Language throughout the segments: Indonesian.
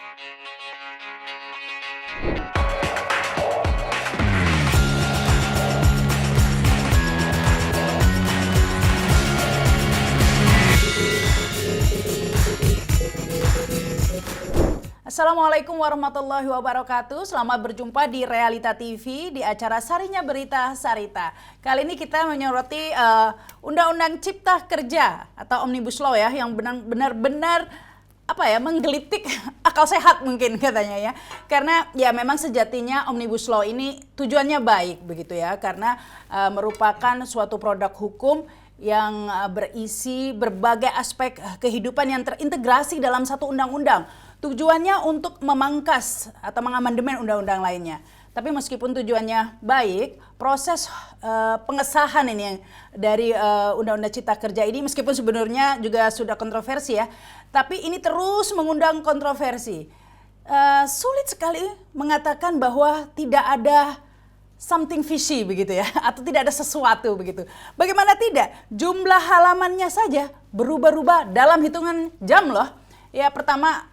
Assalamualaikum warahmatullahi wabarakatuh. Selamat berjumpa di Realita TV di acara Sarinya Berita Sarita. Kali ini kita menyoroti Undang-Undang Cipta Kerja atau Omnibus Law ya, yang benar-benar menggelitik akal sehat mungkin katanya ya. Karena ya memang sejatinya Omnibus Law ini tujuannya baik begitu ya, karena merupakan suatu produk hukum yang berisi berbagai aspek kehidupan yang terintegrasi dalam satu undang-undang. Tujuannya untuk memangkas atau mengamandemen undang-undang lainnya. Tapi meskipun tujuannya baik, proses pengesahan ini dari Undang-Undang Cipta Kerja ini meskipun sebenarnya juga sudah kontroversi ya, tapi ini terus mengundang kontroversi. Sulit sekali mengatakan bahwa tidak ada something fishy begitu ya, atau tidak ada sesuatu begitu. Bagaimana tidak? Jumlah halamannya saja berubah-ubah dalam hitungan jam loh. Ya pertama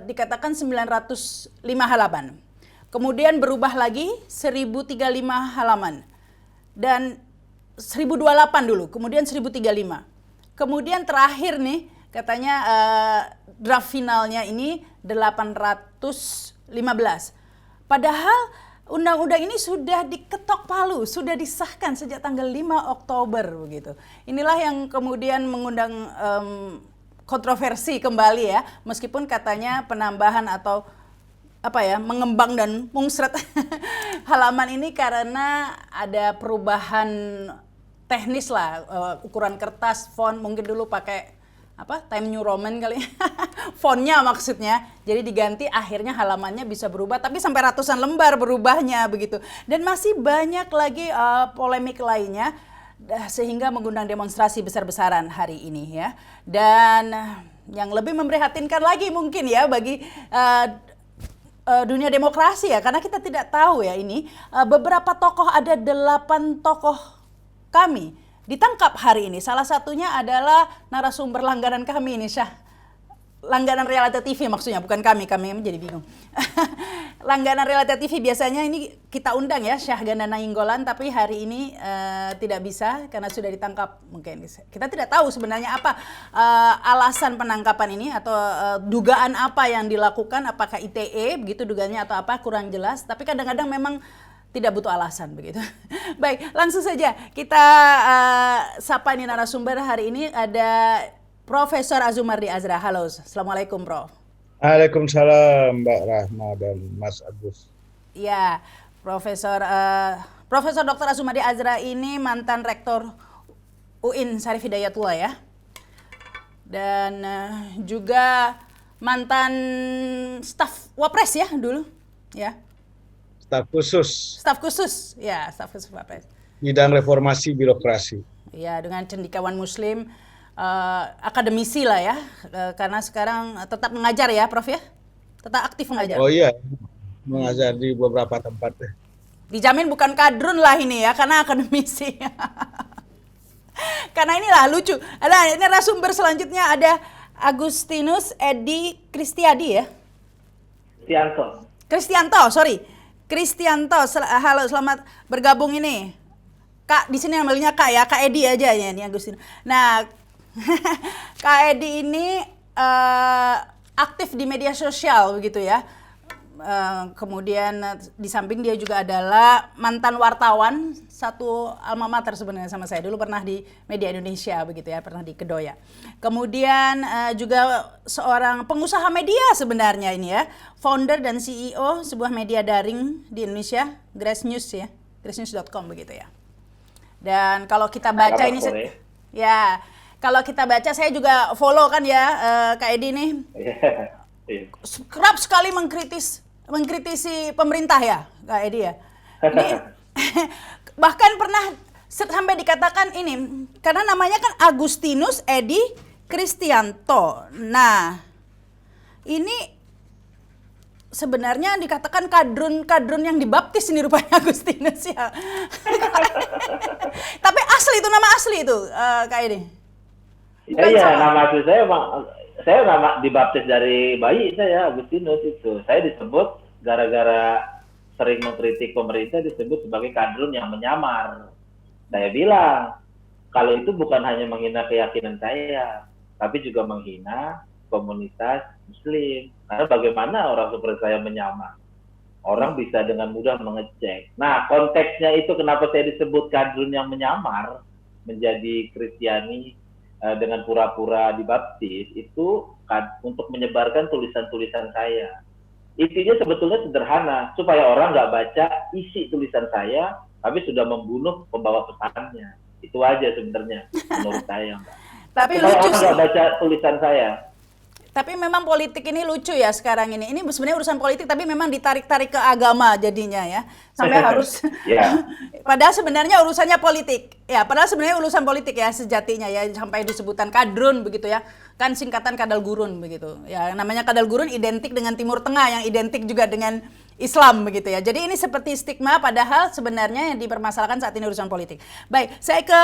dikatakan 905 halaman. Kemudian berubah lagi 1035 halaman. Dan 1028 dulu, kemudian 1035. Kemudian terakhir nih katanya draft finalnya ini 815. Padahal undang-undang ini sudah diketok palu, sudah disahkan sejak tanggal 5 Oktober begitu. Inilah yang kemudian mengundang kontroversi kembali ya, meskipun katanya penambahan atau mengembang dan mungsret halaman ini karena ada perubahan teknis lah, ukuran kertas, font, mungkin dulu pakai Time New Roman kali fontnya maksudnya, jadi diganti akhirnya halamannya bisa berubah, tapi sampai ratusan lembar berubahnya begitu, dan masih banyak lagi polemik lainnya sehingga mengundang demonstrasi besar-besaran hari ini ya. Dan yang lebih memprihatinkan lagi mungkin ya bagi dunia demokrasi ya, karena kita tidak tahu ya ini beberapa tokoh, ada 8 tokoh kami ditangkap hari ini. Salah satunya adalah narasumber langganan kami ini, langganan Realita TV maksudnya, bukan kami jadi bingung. Langganan Realita TV biasanya ini kita undang ya, Syahganda Nainggolan, tapi hari ini tidak bisa karena sudah ditangkap mungkin. Kita tidak tahu sebenarnya apa alasan penangkapan ini atau dugaan apa yang dilakukan, apakah ITE begitu dugaannya atau apa, kurang jelas, tapi kadang-kadang memang tidak butuh alasan begitu. Baik, langsung saja kita sapa ini narasumber hari ini, ada Profesor Azumardi Azra. Halo, Assalamualaikum Prof. Waalaikumsalam Mbak Rahma dan Mas Agus. Ya, Profesor Dr. Azumardi Azra ini mantan Rektor UIN Syarif Hidayatullah ya. Dan juga mantan staf Wapres ya dulu ya. Staf khusus Wapres. Bidang reformasi birokrasi. Ya, dengan cendekiawan Muslim. Akademisi lah ya, karena sekarang tetap mengajar ya Prof ya, tetap aktif mengajar. Oh iya, mengajar di beberapa tempat. Dijamin bukan kadrun lah ini ya, karena akademisi. Karena inilah lucu. Ada ini narasumber selanjutnya, ada Agustinus Edi Kristiadi ya. Kristianto. Halo, selamat bergabung ini. Kak, di sini namanya Kak ya, Kak Edi aja ya ini Agustinus. Nah, Kak Edi ini aktif di media sosial begitu ya. Kemudian di samping dia juga adalah mantan wartawan satu alma mater sebenarnya sama saya. Dulu pernah di Media Indonesia begitu ya, pernah di Kedoya. Kemudian juga seorang pengusaha media sebenarnya ini ya. Founder dan CEO sebuah media daring di Indonesia, Grace News ya. gracenews.com begitu ya. Dan kalau kita baca ini ya, kalau kita baca, saya juga follow kan ya Kak Edi nih. Kerap sekali mengkritisi pemerintah ya Kak Edi ya. Ini, bahkan pernah sampai dikatakan ini, karena namanya kan Agustinus Edi Kristianto. Nah, ini sebenarnya dikatakan kadrun yang dibaptis ini rupanya Agustinus ya. Tapi asli itu, nama asli itu Kak Edi. Iya, nama asli saya saya nggak dibaptis dari bayi, saya Agustinus itu. Saya disebut gara-gara sering mengkritik pemerintah disebut sebagai kadrun yang menyamar. Saya bilang, kalau itu bukan hanya menghina keyakinan saya, tapi juga menghina komunitas Muslim. Karena bagaimana orang seperti saya menyamar? Orang bisa dengan mudah mengecek. Nah, konteksnya itu kenapa saya disebut kadrun yang menyamar menjadi Kristiani dengan pura-pura dibaptis, itu untuk menyebarkan tulisan-tulisan saya. Intinya sebetulnya sederhana, supaya orang nggak baca isi tulisan saya, tapi sudah membunuh pembawa pesannya. Itu aja sebenarnya menurut saya, Mbak. Tapi supaya lucu orang sih. nggak baca tulisan saya. Tapi memang politik ini lucu ya sekarang ini. Ini sebenarnya urusan politik tapi memang ditarik-tarik ke agama jadinya ya. Sampai harus Ya. padahal sebenarnya urusannya politik. Ya, padahal sebenarnya urusan politik ya sejatinya ya, sampai disebutan kadrun begitu ya. Kan singkatan kadal gurun begitu. Ya, namanya kadal gurun identik dengan Timur Tengah yang identik juga dengan Islam begitu ya. Jadi ini seperti stigma padahal sebenarnya yang dipermasalahkan saat ini urusan politik. Baik, saya ke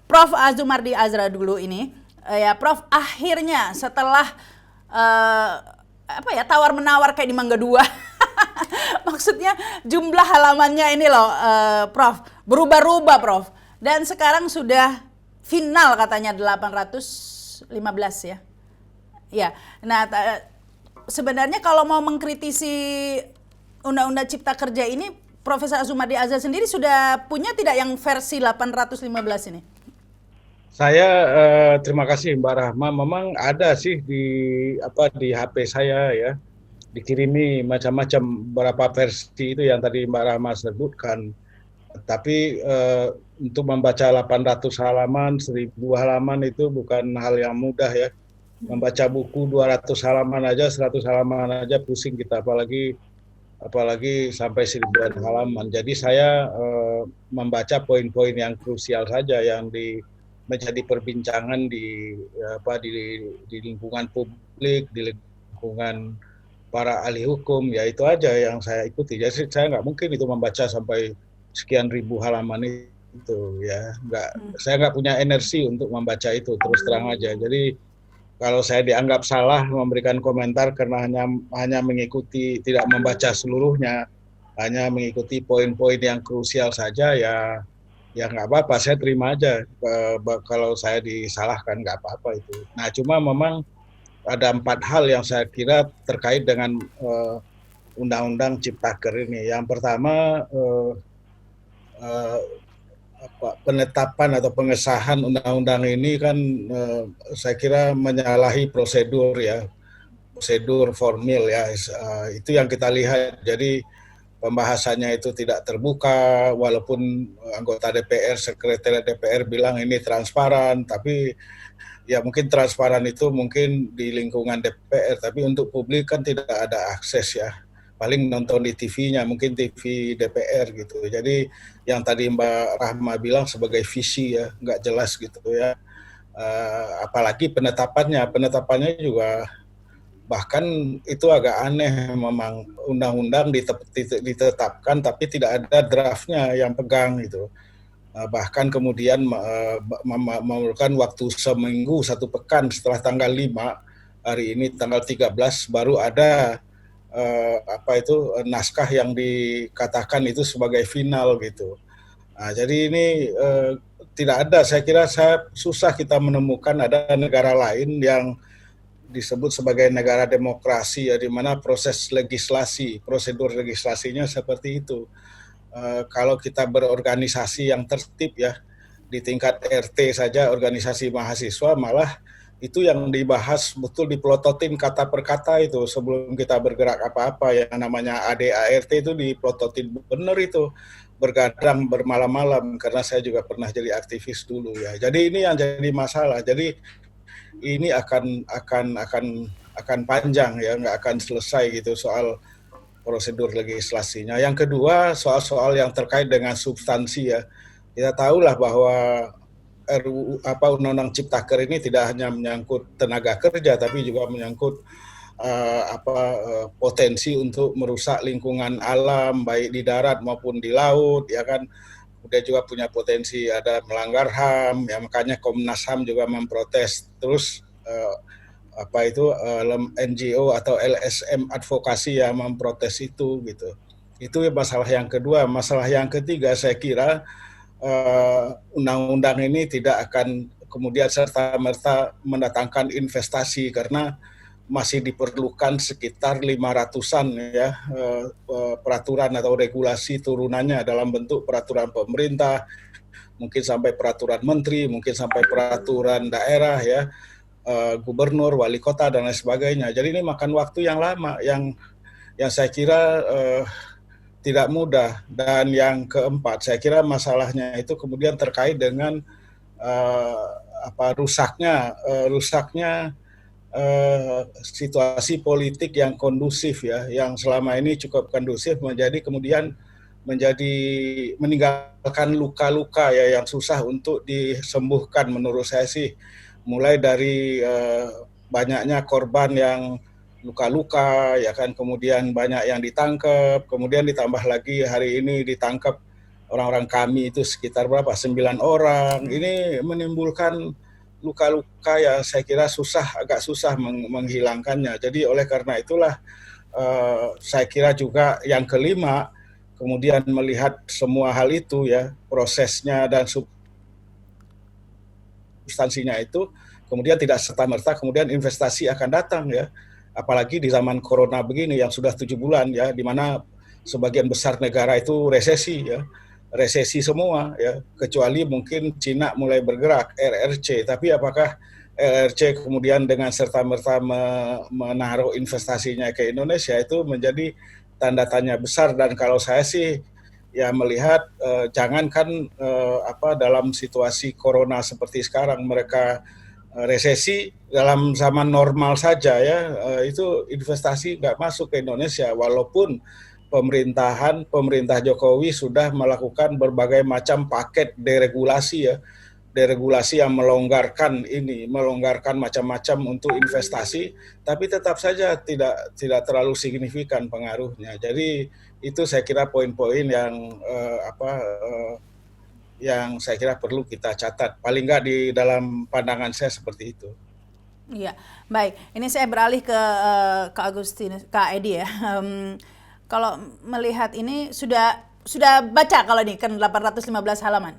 Prof. Azumardi Azra dulu ini. Ya, Prof, akhirnya setelah tawar menawar kayak di Mangga 2 maksudnya jumlah halamannya ini loh Prof berubah-ubah Prof, dan sekarang sudah final katanya 815 ya. Ya, nah sebenarnya kalau mau mengkritisi Undang-Undang Cipta Kerja ini, Profesor Azumardi Azra sendiri sudah punya tidak yang versi 815 ini? Saya terima kasih Mbak Rahma. Memang ada sih di HP saya ya, dikirimi macam-macam beberapa versi itu yang tadi Mbak Rahma sebutkan. Tapi untuk membaca 800 halaman, 1000 halaman itu bukan hal yang mudah ya. Membaca buku 200 halaman aja, 100 halaman aja pusing kita, apalagi sampai 1000 halaman. Jadi saya membaca poin-poin yang krusial saja yang menjadi perbincangan di lingkungan publik, di lingkungan para ahli hukum, ya itu aja yang saya ikuti. Jadi saya nggak mungkin itu membaca sampai sekian ribu halaman itu ya. Saya nggak punya energi untuk membaca itu, terus terang aja. Jadi kalau saya dianggap salah memberikan komentar karena hanya mengikuti, tidak membaca seluruhnya, hanya mengikuti poin-poin yang krusial saja, ya nggak apa-apa, saya terima aja. Kalau saya disalahkan nggak apa-apa itu. Nah, cuma memang ada 4 hal yang saya kira terkait dengan Undang-Undang Ciptaker ini. Yang pertama, penetapan atau pengesahan undang-undang ini kan saya kira menyalahi prosedur ya, prosedur formil ya. Itu yang kita lihat. Jadi pembahasannya itu tidak terbuka, walaupun anggota DPR, sekretariat DPR bilang ini transparan, tapi ya mungkin transparan itu mungkin di lingkungan DPR, tapi untuk publik kan tidak ada akses ya. Paling nonton di TV-nya, mungkin TV DPR gitu. Jadi yang tadi Mbak Rahma bilang sebagai visi ya, nggak jelas gitu ya. Apalagi penetapannya juga bahkan itu agak aneh, memang undang-undang ditetapkan tapi tidak ada draftnya yang pegang gitu. Bahkan kemudian memerlukan waktu seminggu, 1 pekan setelah tanggal 5, hari ini tanggal 13 baru ada naskah yang dikatakan itu sebagai final gitu. Nah, jadi ini tidak ada, saya kira susah kita menemukan ada negara lain yang disebut sebagai negara demokrasi ya, di mana proses legislasi, prosedur legislasinya seperti itu. Kalau kita berorganisasi yang tertib ya, di tingkat RT saja, organisasi mahasiswa, malah itu yang dibahas betul, dipelototin kata per kata itu sebelum kita bergerak apa-apa. Yang namanya ADART itu dipelototin benar itu, bergadang bermalam-malam, karena saya juga pernah jadi aktivis dulu ya. Jadi ini yang jadi masalah. Jadi ini akan panjang ya, nggak akan selesai gitu soal prosedur legislasinya. Yang kedua, soal-soal yang terkait dengan substansi ya. Kita tahulah bahwa Undang-Undang Ciptaker ini tidak hanya menyangkut tenaga kerja, tapi juga menyangkut potensi untuk merusak lingkungan alam, baik di darat maupun di laut, ya kan. Dia juga punya potensi ada melanggar HAM, ya makanya Komnas HAM juga memprotes. Terus apa itu NGO atau LSM advokasi yang memprotes itu gitu. Itu masalah yang kedua. Masalah yang ketiga, saya kira undang-undang ini tidak akan kemudian serta-merta mendatangkan investasi karena masih diperlukan sekitar 500-an ya peraturan atau regulasi turunannya dalam bentuk peraturan pemerintah, mungkin sampai peraturan menteri, mungkin sampai peraturan daerah ya, gubernur, wali kota dan lain sebagainya. Jadi ini makan waktu yang lama yang saya kira tidak mudah. Dan yang keempat, saya kira masalahnya itu kemudian terkait dengan rusaknya situasi politik yang kondusif ya, yang selama ini cukup kondusif kemudian meninggalkan luka-luka ya yang susah untuk disembuhkan menurut saya sih, mulai dari banyaknya korban yang luka-luka ya kan, kemudian banyak yang ditangkap, kemudian ditambah lagi hari ini ditangkap orang-orang kami itu sekitar berapa, 9 orang. Ini menimbulkan luka-luka yang saya kira agak susah menghilangkannya. Jadi oleh karena itulah saya kira juga yang kelima, kemudian melihat semua hal itu ya, prosesnya dan substansinya itu, kemudian tidak serta-merta kemudian investasi akan datang ya. Apalagi di zaman corona begini yang sudah 7 bulan ya, di mana sebagian besar negara itu resesi ya. Resesi semua ya, kecuali mungkin Cina mulai bergerak RRC, tapi apakah RRC kemudian dengan serta-merta menaruh investasinya ke Indonesia, itu menjadi tanda tanya besar. Dan kalau saya sih ya melihat jangankan dalam situasi corona seperti sekarang mereka resesi, dalam zaman normal saja ya itu investasi nggak masuk ke Indonesia, walaupun pemerintah Jokowi sudah melakukan berbagai macam paket deregulasi ya, deregulasi yang melonggarkan macam-macam untuk investasi, tapi tetap saja tidak terlalu signifikan pengaruhnya. Jadi itu saya kira poin-poin yang saya kira perlu kita catat, paling nggak di dalam pandangan saya seperti itu. Iya, baik. Ini saya beralih ke Kak Agustinus, Kak Edi ya. Kalau melihat ini sudah baca kalau ini kan 815 halaman.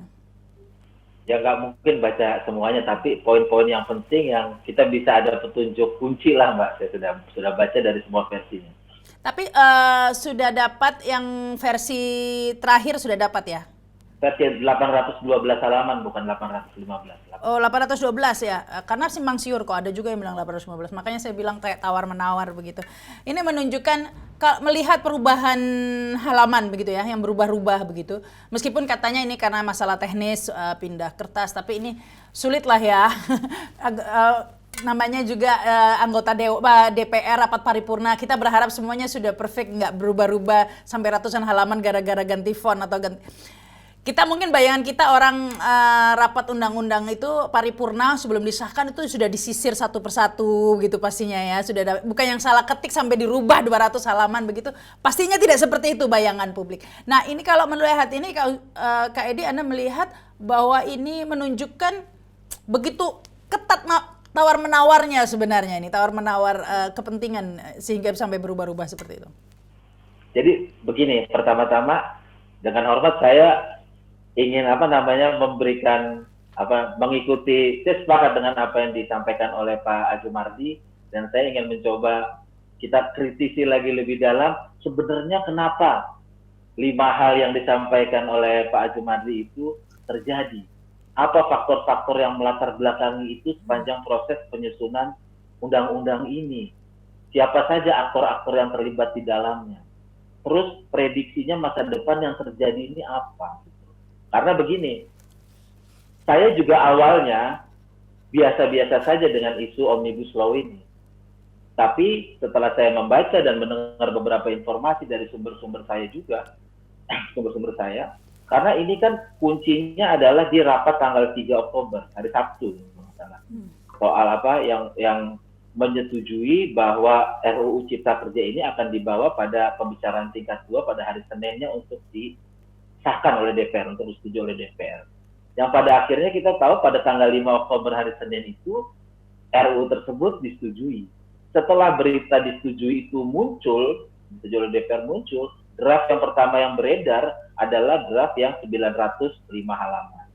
Ya nggak mungkin baca semuanya, tapi poin-poin yang penting yang kita bisa ada petunjuk kunci lah Mbak. Saya sudah baca dari semua versinya. Tapi sudah dapat yang versi terakhir sudah dapat ya? Versi 812 halaman bukan 815. Oh, 812 ya. Karena simpang siur kok, ada juga yang bilang 815. Makanya saya bilang kayak tawar-menawar begitu. Ini menunjukkan melihat perubahan halaman begitu ya, yang berubah-ubah begitu. Meskipun katanya ini karena masalah teknis pindah kertas, tapi ini sulit lah ya. Namanya juga anggota DPR rapat paripurna, kita berharap semuanya sudah perfect, nggak berubah-ubah sampai ratusan halaman gara-gara ganti font atau ganti. Kita mungkin bayangan kita orang rapat undang-undang itu paripurna sebelum disahkan itu sudah disisir satu persatu gitu pastinya ya, bukan yang salah ketik sampai dirubah 200 halaman begitu, pastinya tidak seperti itu bayangan publik. Nah ini kalau melihat ini Kak Edi, Anda melihat bahwa ini menunjukkan begitu ketat tawar-menawarnya sebenarnya, ini tawar-menawar kepentingan sehingga sampai berubah-ubah seperti itu. Jadi begini, pertama-tama dengan hormat saya ingin mengikuti, saya sepakat dengan apa yang disampaikan oleh Pak Azumardi, dan saya ingin mencoba kita kritisi lagi lebih dalam sebenarnya kenapa 5 hal yang disampaikan oleh Pak Azumardi itu terjadi. Apa faktor-faktor yang melatar belakangi itu sepanjang proses penyusunan undang-undang ini? Siapa saja aktor-aktor yang terlibat di dalamnya? Terus prediksinya masa depan yang terjadi ini apa? Karena begini, saya juga awalnya biasa-biasa saja dengan isu Omnibus Law ini. Tapi setelah saya membaca dan mendengar beberapa informasi dari sumber-sumber saya juga, karena ini kan kuncinya adalah di rapat tanggal 3 Oktober, hari Sabtu. Soal apa yang menyetujui bahwa RUU Cipta Kerja ini akan dibawa pada pembicaraan tingkat 2 pada hari Seninnya untuk disahkan oleh DPR, untuk disetujui oleh DPR. Yang pada akhirnya kita tahu pada tanggal 5 Oktober hari Senin itu RUU tersebut disetujui. Setelah berita disetujui itu muncul, disetujui oleh DPR muncul, draft yang pertama yang beredar adalah draft yang 905 halaman.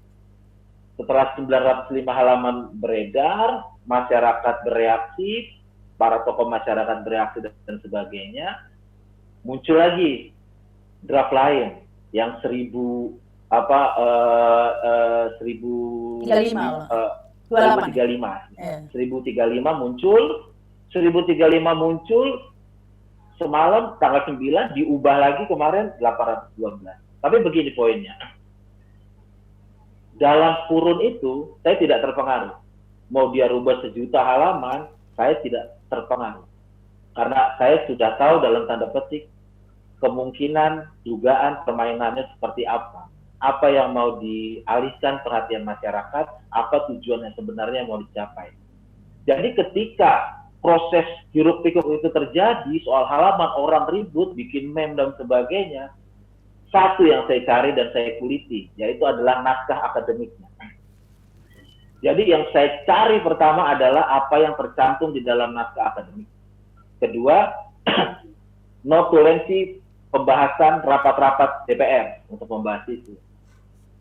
Setelah 905 halaman beredar, masyarakat bereaksi, para tokoh masyarakat bereaksi dan sebagainya, muncul lagi draft lain yang 1035 muncul. 1035 muncul semalam tanggal 9 diubah lagi kemarin 812. Tapi begini poinnya. Dalam kurun itu saya tidak terpengaruh. Mau dia rubah 1.000.000 halaman, saya tidak terpengaruh. Karena saya sudah tahu dalam tanda petik kemungkinan dugaan permainannya seperti apa. Apa yang mau dialihkan perhatian masyarakat, apa tujuan yang sebenarnya mau dicapai. Jadi ketika proses hiruk pikuk itu terjadi, soal halaman orang ribut, bikin meme dan sebagainya, satu yang saya cari dan saya kuliti, yaitu adalah naskah akademiknya. Jadi yang saya cari pertama adalah apa yang tercantum di dalam naskah akademik. Kedua, notulensi pembahasan rapat-rapat DPR untuk membahas itu.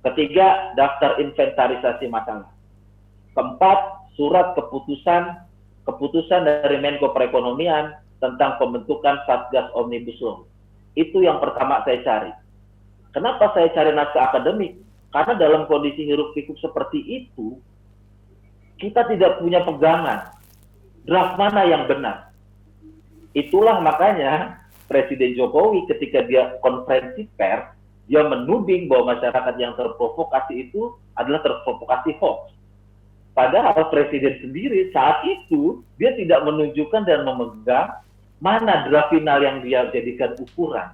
Ketiga, daftar inventarisasi masalah. Keempat, surat keputusan dari Menko Perekonomian tentang pembentukan Satgas Omnibus Law. Itu yang pertama saya cari. Kenapa saya cari naskah akademik? Karena dalam kondisi hiruk pikuk seperti itu, kita tidak punya pegangan draft mana yang benar. Itulah makanya Presiden Jokowi ketika dia konferensi pers, dia menuding bahwa masyarakat yang terprovokasi itu adalah terprovokasi hoax. Padahal Presiden sendiri saat itu dia tidak menunjukkan dan memegang mana draft final yang dia jadikan ukuran.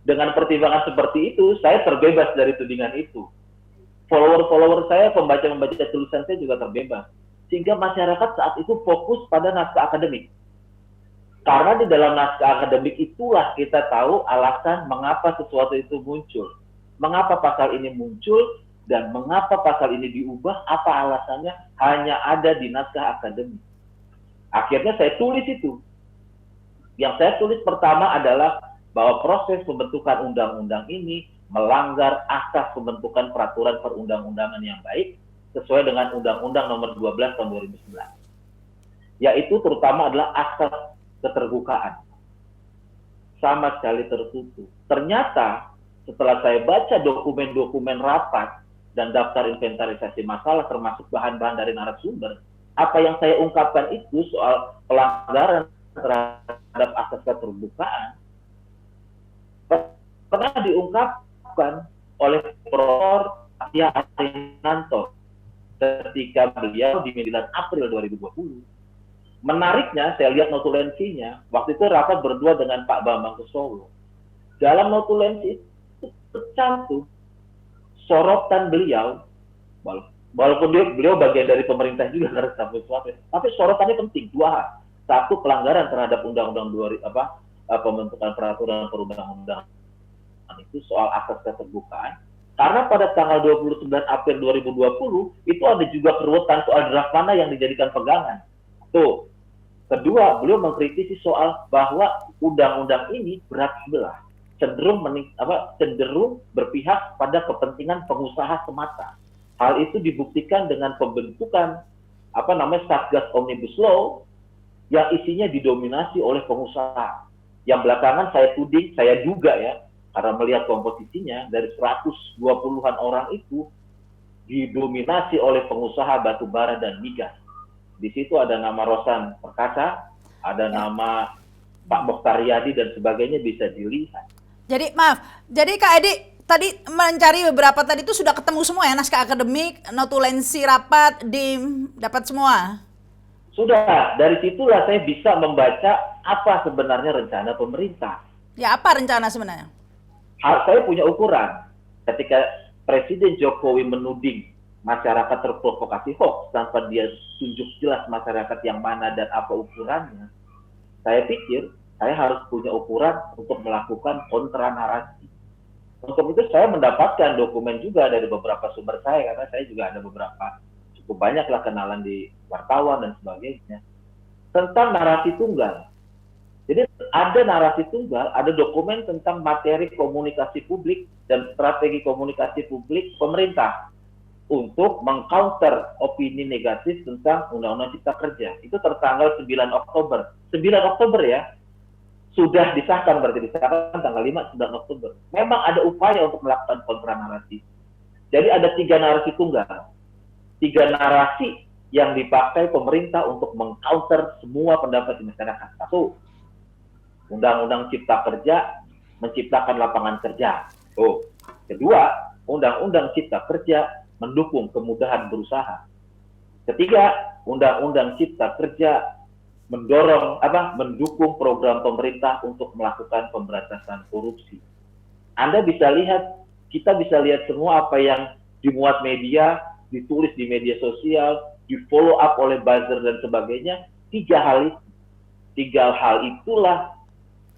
Dengan pertimbangan seperti itu, saya terbebas dari tudingan itu. Follower-follower saya, pembaca-pembaca tulisan saya juga terbebas. Sehingga masyarakat saat itu fokus pada naskah akademik. Karena di dalam naskah akademik itulah kita tahu alasan mengapa sesuatu itu muncul. Mengapa pasal ini muncul, dan mengapa pasal ini diubah, apa alasannya, hanya ada di naskah akademik. Akhirnya saya tulis itu. Yang saya tulis pertama adalah bahwa proses pembentukan undang-undang ini melanggar asas pembentukan peraturan perundang-undangan yang baik sesuai dengan Undang-Undang Nomor 12 Tahun 2011. Yaitu terutama adalah asas keterbukaan. Sama sekali tertutup. Ternyata setelah saya baca dokumen-dokumen rapat dan daftar inventarisasi masalah termasuk bahan-bahan dari narasumber, apa yang saya ungkapkan itu soal pelanggaran terhadap asas keterbukaan pernah diungkapkan oleh Prof. Atya Arinanto ketika beliau di 9 April 2020. Menariknya, saya lihat notulensinya, waktu itu rapat berdua dengan Pak Bambang Susatyo. Dalam notulensi itu tercantum sorotan beliau, walaupun beliau bagian dari pemerintah juga karena tapi sorotannya penting, dua hal. Satu, pelanggaran terhadap undang-undang pembentukan peraturan perundang-undangan itu soal asas keterbukaan. Karena pada tanggal 29 April 2020 itu ada juga keruwetan soal draft mana yang dijadikan pegangan. Tuh. Kedua, beliau mengkritisi soal bahwa undang-undang ini berat sebelah. Cenderung berpihak pada kepentingan pengusaha semata. Hal itu dibuktikan dengan pembentukan Satgas Omnibus Law yang isinya didominasi oleh pengusaha. Yang belakangan saya tuding, saya duga ya, karena melihat komposisinya dari 120-an orang itu didominasi oleh pengusaha batubara dan migas. Di situ ada nama Rosan Perkasa, ada nama Pak Mokhtar Riyadi dan sebagainya, bisa dilihat. Jadi maaf, jadi Kak Edi tadi mencari beberapa tadi itu sudah ketemu semua ya, naskah akademik, notulensi rapat, dapat semua? Sudah, dari situlah saya bisa membaca apa sebenarnya rencana pemerintah. Ya, apa rencana sebenarnya? Saya punya ukuran. Ketika Presiden Jokowi menuding masyarakat terprovokasi hoax tanpa dia tunjuk jelas masyarakat yang mana dan apa ukurannya, saya pikir saya harus punya ukuran untuk melakukan kontra narasi. Untuk itu saya mendapatkan dokumen juga dari beberapa sumber saya, karena saya juga ada beberapa cukup banyaklah kenalan di wartawan dan sebagainya, tentang narasi tunggal. Jadi ada narasi tunggal, ada dokumen tentang materi komunikasi publik dan strategi komunikasi publik pemerintah untuk mengcounter opini negatif tentang Undang-Undang Cipta Kerja. Itu tertanggal 9 Oktober. 9 Oktober ya, sudah disahkan, berarti disahkan tanggal 5, 9 Oktober. Memang ada upaya untuk melakukan kontra narasi. Jadi ada 3 narasi tunggal. 3 narasi yang dipakai pemerintah untuk mengcounter semua pendapat di masyarakat. Satu, Undang-Undang Cipta Kerja menciptakan lapangan kerja. Kedua, Undang-Undang Cipta Kerja mendukung kemudahan berusaha. Ketiga, Undang-Undang Cipta Kerja mendukung program pemerintah untuk melakukan pemberantasan korupsi. Anda bisa lihat, kita bisa lihat semua apa yang dimuat media, ditulis di media sosial, di follow up oleh buzzer dan sebagainya. 3 hal itulah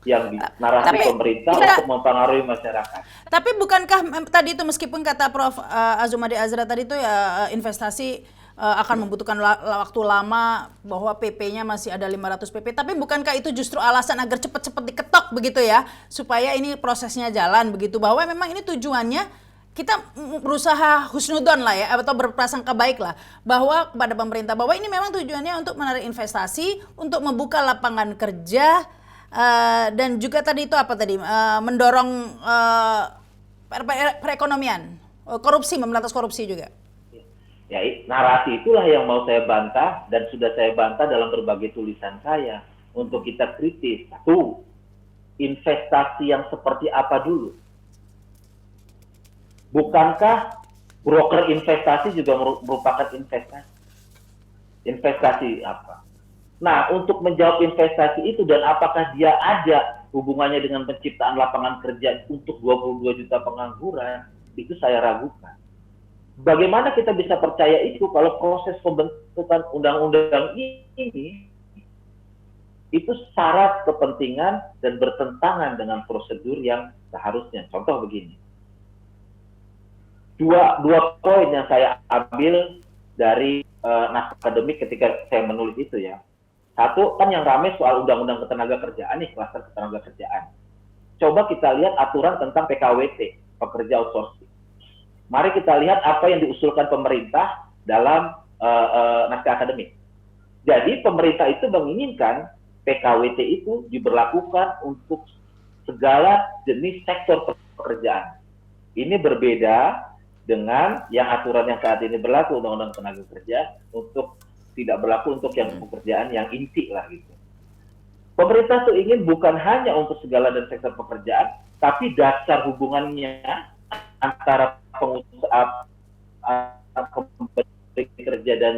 yang narasi pemerintah untuk mempengaruhi masyarakat. Tapi bukankah tadi itu, meskipun kata Prof. Azumadi Azra tadi itu ya investasi akan membutuhkan waktu lama, bahwa PP-nya masih ada 500 PP, tapi bukankah itu justru alasan agar cepat-cepat diketok begitu ya, supaya ini prosesnya jalan begitu, bahwa memang ini tujuannya kita berusaha husnudon lah ya, atau berprasangka baik lah, bahwa kepada pemerintah, bahwa ini memang tujuannya untuk menarik investasi, untuk membuka lapangan kerja, dan juga tadi itu apa tadi, mendorong perekonomian, korupsi, memberantas korupsi juga. Ya, narasi itulah yang mau saya bantah dan sudah saya bantah dalam berbagai tulisan saya untuk kita kritis. Satu, investasi yang seperti apa dulu? Bukankah broker investasi juga merupakan investasi? Investasi apa? Nah, untuk menjawab investasi itu dan apakah dia ada hubungannya dengan penciptaan lapangan kerja untuk 22 juta pengangguran, itu saya ragukan. Bagaimana kita bisa percaya itu kalau proses pembentukan undang-undang ini itu syarat kepentingan dan bertentangan dengan prosedur yang seharusnya. Contoh begini. Dua poin yang saya ambil dari naskah akademik ketika saya menulis itu ya. Satu, kan yang ramai soal undang-undang ketenaga kerjaan nih, klaster ketenaga kerjaan. Coba kita lihat aturan tentang PKWT, pekerja outsourcing. Mari kita lihat apa yang diusulkan pemerintah dalam naskah akademik. Jadi pemerintah itu menginginkan PKWT itu diberlakukan untuk segala jenis sektor pekerjaan. Ini berbeda dengan yang aturan yang saat ini berlaku Undang-Undang Tenaga Kerja, untuk tidak berlaku untuk yang pekerjaan yang inti lah gitu. Pemerintah tuh ingin bukan hanya untuk segala dan sektor pekerjaan, tapi dasar hubungannya antara pengusaha, pemberi kerja dan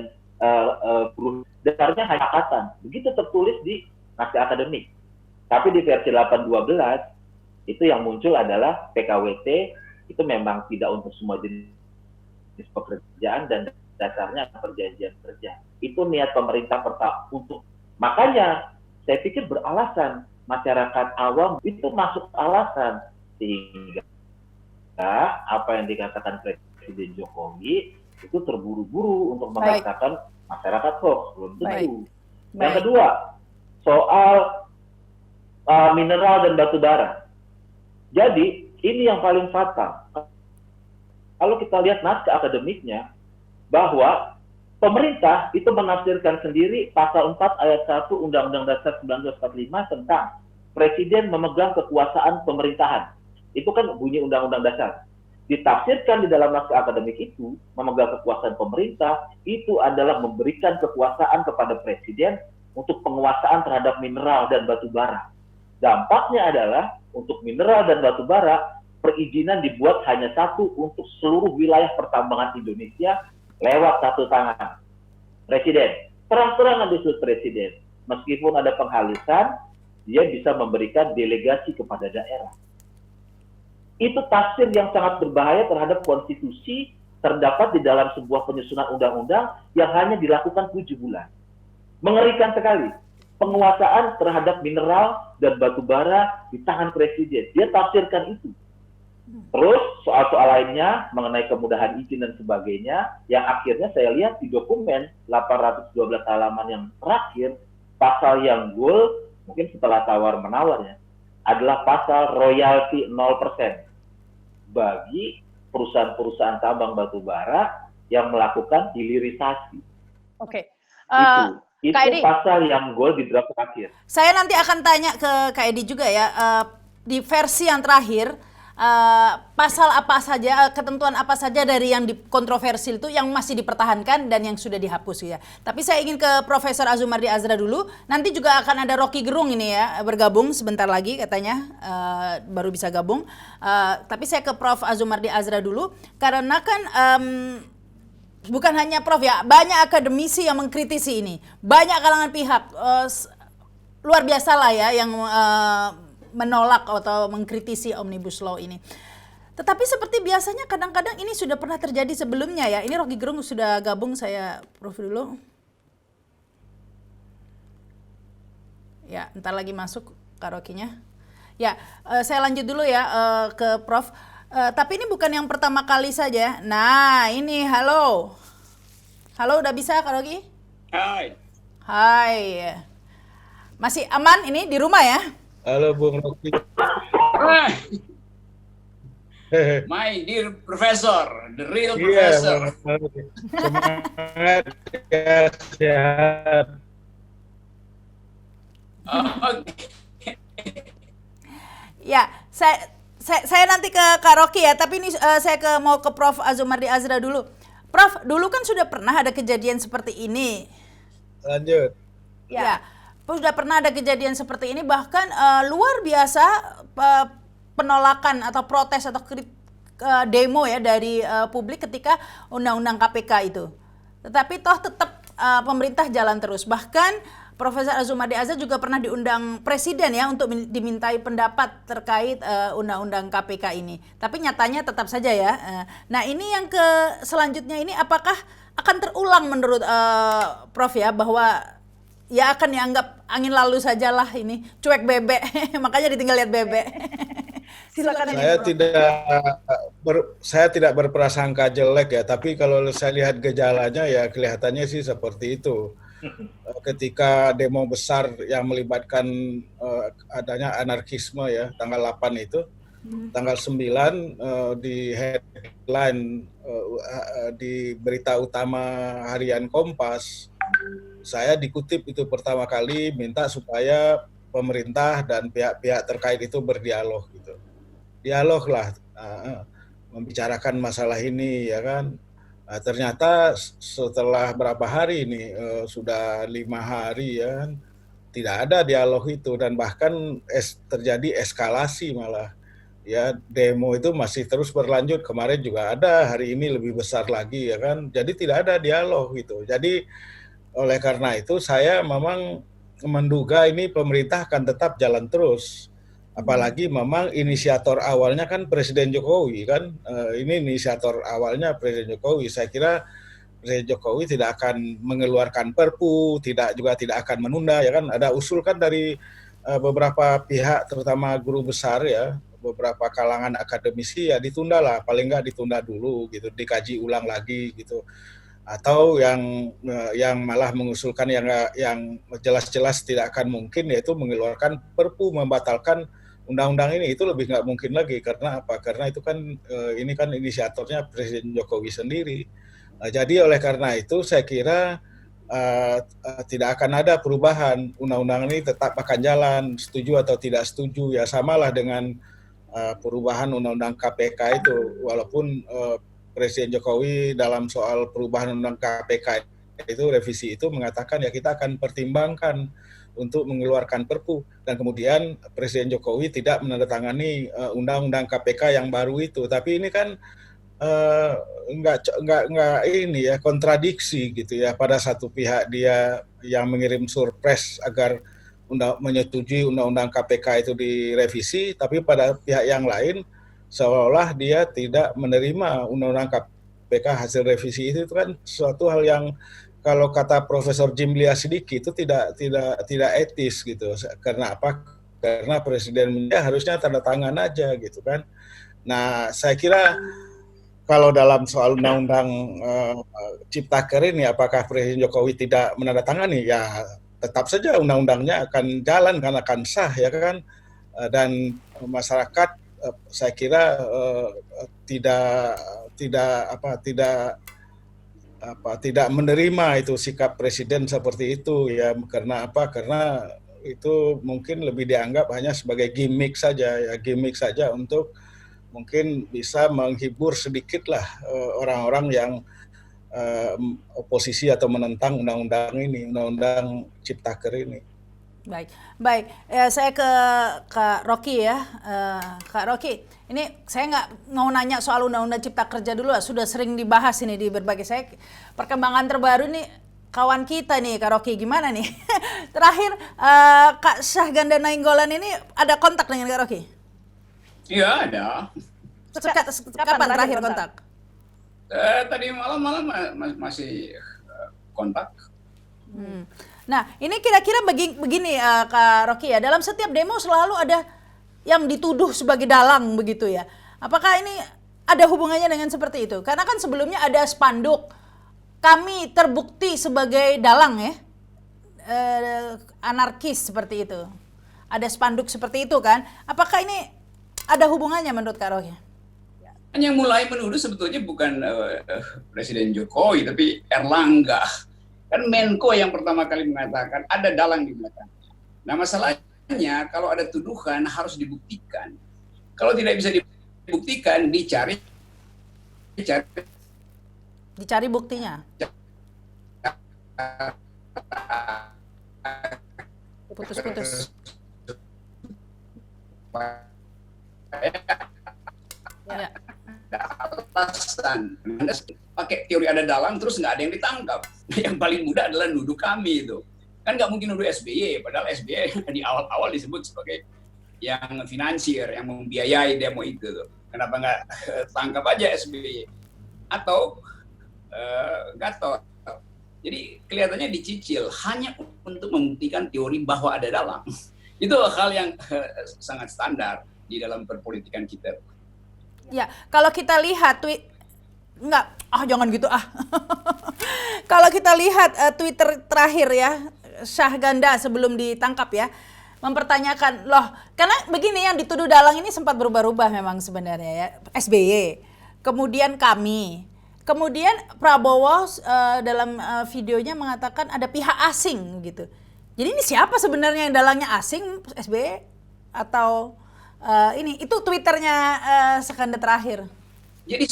buruh, dasarnya hanya kesepakatan. Begitu tertulis di naskah akademik. Tapi di versi 812 itu yang muncul adalah PKWT itu memang tidak untuk semua jenis pekerjaan dan dasarnya perjanjian kerja. Itu niat pemerintah pertama untuk, makanya saya pikir beralasan masyarakat awam itu masuk alasan, sehingga apa yang dikatakan Presiden Jokowi itu terburu-buru untuk mengatakan masyarakat hoax, belum tentu. Yang kedua, soal mineral dan batu bara. Jadi ini yang paling fatal. Kalau kita lihat naskah akademiknya, bahwa pemerintah itu menafsirkan sendiri pasal 4 ayat 1 Undang-Undang Dasar 1945 tentang Presiden memegang kekuasaan pemerintahan. Itu kan bunyi Undang-Undang Dasar. Ditafsirkan di dalam naskah akademik itu, memegang kekuasaan pemerintah, itu adalah memberikan kekuasaan kepada Presiden untuk penguasaan terhadap mineral dan batu bara. Dampaknya adalah untuk mineral dan batu bara, perizinan dibuat hanya satu untuk seluruh wilayah pertambangan Indonesia lewat satu tangan. Presiden. Terang-terangan disebut Presiden. Meskipun ada penghalisan, dia bisa memberikan delegasi kepada daerah. Itu tafsir yang sangat berbahaya terhadap konstitusi, terdapat di dalam sebuah penyusunan undang-undang yang hanya dilakukan 7 bulan. Mengerikan sekali. Penguasaan terhadap mineral dan batu bara di tangan Presiden. Dia tafsirkan itu. Terus soal-soal lainnya mengenai kemudahan izin dan sebagainya, yang akhirnya saya lihat di dokumen 812 halaman yang terakhir, pasal yang goal, mungkin setelah tawar-menawar ya, adalah pasal royalti 0% bagi perusahaan-perusahaan tambang batu bara yang melakukan hilirisasi. Oke. Itu Kak Edi, pasal yang goal di draft terakhir. saya nanti akan tanya ke Kak Edi juga ya, di versi yang terakhir, pasal apa saja, ketentuan apa saja dari yang kontroversial itu yang masih dipertahankan dan yang sudah dihapus ya. Tapi saya ingin ke Profesor Azumardi Azra dulu. Nanti juga akan ada Rocky Gerung ini ya, bergabung sebentar lagi katanya, baru bisa gabung. Tapi saya ke Prof Azumardi Azra dulu, karena kan bukan hanya Prof ya, banyak akademisi yang mengkritisi ini, banyak kalangan pihak, luar biasa lah ya yang menolak atau mengkritisi Omnibus Law ini. Tetapi seperti biasanya kadang-kadang ini sudah pernah terjadi sebelumnya ya. Ini Rocky Gerung sudah gabung, saya Prof dulu. Ya, entar lagi masuk Kak Rokinya. Ya, saya lanjut dulu ya ke Prof. Tapi ini bukan yang pertama kali saja. Nah, ini halo. Halo, udah bisa Kak Roki? Hai. Hai. Masih aman ini di rumah ya? Halo Bung Rocky. My dear professor, the real Iya, professor. semangat ya, sehat. Oke. Ya, saya nanti ke Kak Roki ya, tapi ini saya mau ke Prof Azumardi Azra dulu. Prof, dulu kan sudah pernah ada kejadian seperti ini. Lanjut. Ya, sudah pernah ada kejadian seperti ini, bahkan luar biasa penolakan atau protes atau demo ya dari publik ketika undang-undang KPK itu. Tetapi toh tetap pemerintah jalan terus. Bahkan Profesor Azumardi Azra juga pernah diundang presiden ya untuk dimintai pendapat terkait undang-undang KPK ini. Tapi nyatanya tetap saja ya. Nah ini yang selanjutnya ini apakah akan terulang menurut Prof ya, bahwa ya akan dianggap angin lalu sajalah ini, cuek bebek, makanya ditinggal lihat bebek. Silakan. Saya tidak berprasangka jelek ya, tapi kalau saya lihat gejalanya ya kelihatannya sih seperti itu. Ketika demo besar yang melibatkan adanya anarkisme ya, tanggal 8 itu, tanggal 9 di headline di berita utama harian Kompas, saya dikutip itu pertama kali minta supaya pemerintah dan pihak-pihak terkait itu berdialog gitu. Dialog lah, membicarakan masalah ini ya kan. Nah, ternyata setelah berapa hari ini, sudah 5 hari ya kan, tidak ada dialog itu dan bahkan terjadi eskalasi malah. Ya, demo itu masih terus berlanjut, kemarin juga ada, hari ini lebih besar lagi ya kan. Jadi tidak ada dialog gitu. Jadi oleh karena itu saya memang menduga ini pemerintah akan tetap jalan terus. Apalagi memang inisiator awalnya kan Presiden Jokowi kan, ini inisiator awalnya Presiden Jokowi. Saya kira Presiden Jokowi tidak akan mengeluarkan Perpu, juga tidak akan menunda ya kan. Ada usul kan dari beberapa pihak, terutama guru besar ya, beberapa kalangan akademisi ya ditunda lah, paling nggak ditunda dulu gitu, dikaji ulang lagi gitu. Atau yang malah mengusulkan yang jelas-jelas tidak akan mungkin, yaitu mengeluarkan Perpu membatalkan undang-undang ini. Itu lebih nggak mungkin lagi. Karena apa? Karena itu kan ini kan inisiatornya Presiden Jokowi sendiri. Nah, jadi oleh karena itu saya kira tidak akan ada perubahan. Undang-undang ini tetap akan jalan, setuju atau tidak setuju ya, samalah dengan perubahan undang-undang KPK itu. Walaupun Presiden Jokowi dalam soal perubahan undang KPK itu, revisi itu, mengatakan ya kita akan pertimbangkan untuk mengeluarkan Perpu, dan kemudian Presiden Jokowi tidak menandatangani undang-undang KPK yang baru itu. Tapi ini kan enggak ini ya, kontradiksi gitu ya. Pada satu pihak dia yang mengirim surpres agar menyetujui undang-undang KPK itu direvisi, tapi pada pihak yang lain seolah dia tidak menerima undang-undang KPK hasil revisi itu kan suatu hal yang kalau kata Profesor Jimli Asidiki itu tidak etis gitu. Karena apa? Karena presiden harusnya tanda tangan aja gitu kan. Nah, saya kira kalau dalam soal undang-undang Ciptaker ini, apakah Presiden Jokowi tidak menandatangani? Ya, tetap saja undang-undangnya akan jalan kan, akan sah ya kan. Dan masyarakat saya kira tidak tidak menerima itu sikap Presiden seperti itu ya. Karena apa? Karena itu mungkin lebih dianggap hanya sebagai gimmick saja ya, gimmick saja untuk mungkin bisa menghibur sedikitlah orang-orang yang oposisi atau menentang undang-undang ini, undang-undang Ciptaker ini. Baik. Saya ke Kak Rocky ya. Kak Rocky, ini saya nggak mau nanya soal undang-undang Cipta Kerja dulu, sudah sering dibahas ini di berbagai. Saya perkembangan terbaru nih kawan kita nih Kak Rocky, gimana nih? Terakhir Kak Syahganda Nainggolan ini ada kontak dengan Kak Rocky? Iya, ada. Kapan terakhir kontak? Tadi malam masih kontak. Nah, ini kira-kira begini Kak Rocky ya, dalam setiap demo selalu ada yang dituduh sebagai dalang begitu ya. Apakah ini ada hubungannya dengan seperti itu? Karena kan sebelumnya ada spanduk, kami terbukti sebagai dalang ya, anarkis seperti itu. Ada spanduk seperti itu kan? Apakah ini ada hubungannya menurut Kak Rocky? Yang mulai menuduh sebetulnya bukan Presiden Jokowi, tapi Erlangga. Kan Menko yang pertama kali mengatakan ada dalang di belakangnya. Nah, masalahnya kalau ada tuduhan harus dibuktikan. Kalau tidak bisa dibuktikan, dicari buktinya. Putus-putus. Ya. Alasan Anda pakai teori ada dalang terus nggak ada yang ditangkap. Yang paling mudah adalah nuduh kami itu. Kan nggak mungkin nuduh SBY, padahal SBY di awal-awal disebut sebagai yang finansier, yang membiayai demo itu tuh. Kenapa nggak tangkap aja SBY? Atau Gatot. Jadi kelihatannya dicicil hanya untuk membuktikan teori bahwa ada dalang. Itu hal yang sangat standar di dalam perpolitikan kita. Ya, kalau kita lihat jangan gitu ah. Kalau kita lihat Twitter terakhir ya, Syahganda sebelum ditangkap ya, mempertanyakan loh, karena begini yang dituduh dalang ini sempat berubah-ubah memang sebenarnya ya, SBY, kemudian kami, kemudian Prabowo dalam videonya mengatakan ada pihak asing gitu. Jadi ini siapa sebenarnya yang dalangnya, asing, SBY atau ini itu Twitternya Syahganda terakhir. Jadi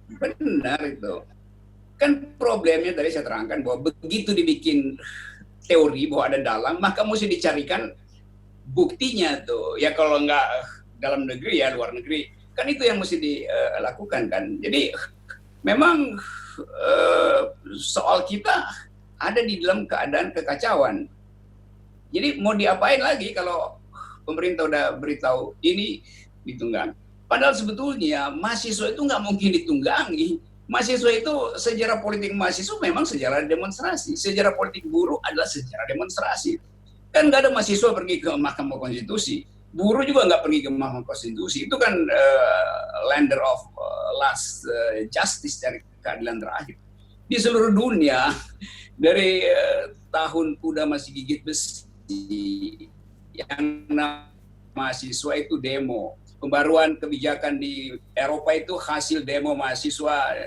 benar itu. Kan problemnya tadi saya terangkan bahwa begitu dibikin teori bahwa ada dalang, maka mesti dicarikan buktinya tuh. Ya kalau nggak dalam negeri ya luar negeri. Kan itu yang mesti dilakukan kan. Jadi memang soal kita ada di dalam keadaan kekacauan. Jadi mau diapain lagi kalau pemerintah udah beritahu ini ditunggang. Padahal sebetulnya mahasiswa itu nggak mungkin ditunggangi. Mahasiswa itu sejarah politik mahasiswa memang sejarah demonstrasi. Sejarah politik buruh adalah sejarah demonstrasi. Kan nggak ada mahasiswa pergi ke Mahkamah Konstitusi. Buruh juga nggak pergi ke Mahkamah Konstitusi. Itu kan lender of last justice, dari keadilan terakhir. Di seluruh dunia, dari tahun kuda masih gigit besi, yang mahasiswa itu demo. Pembaruan kebijakan di Eropa itu hasil demo mahasiswa,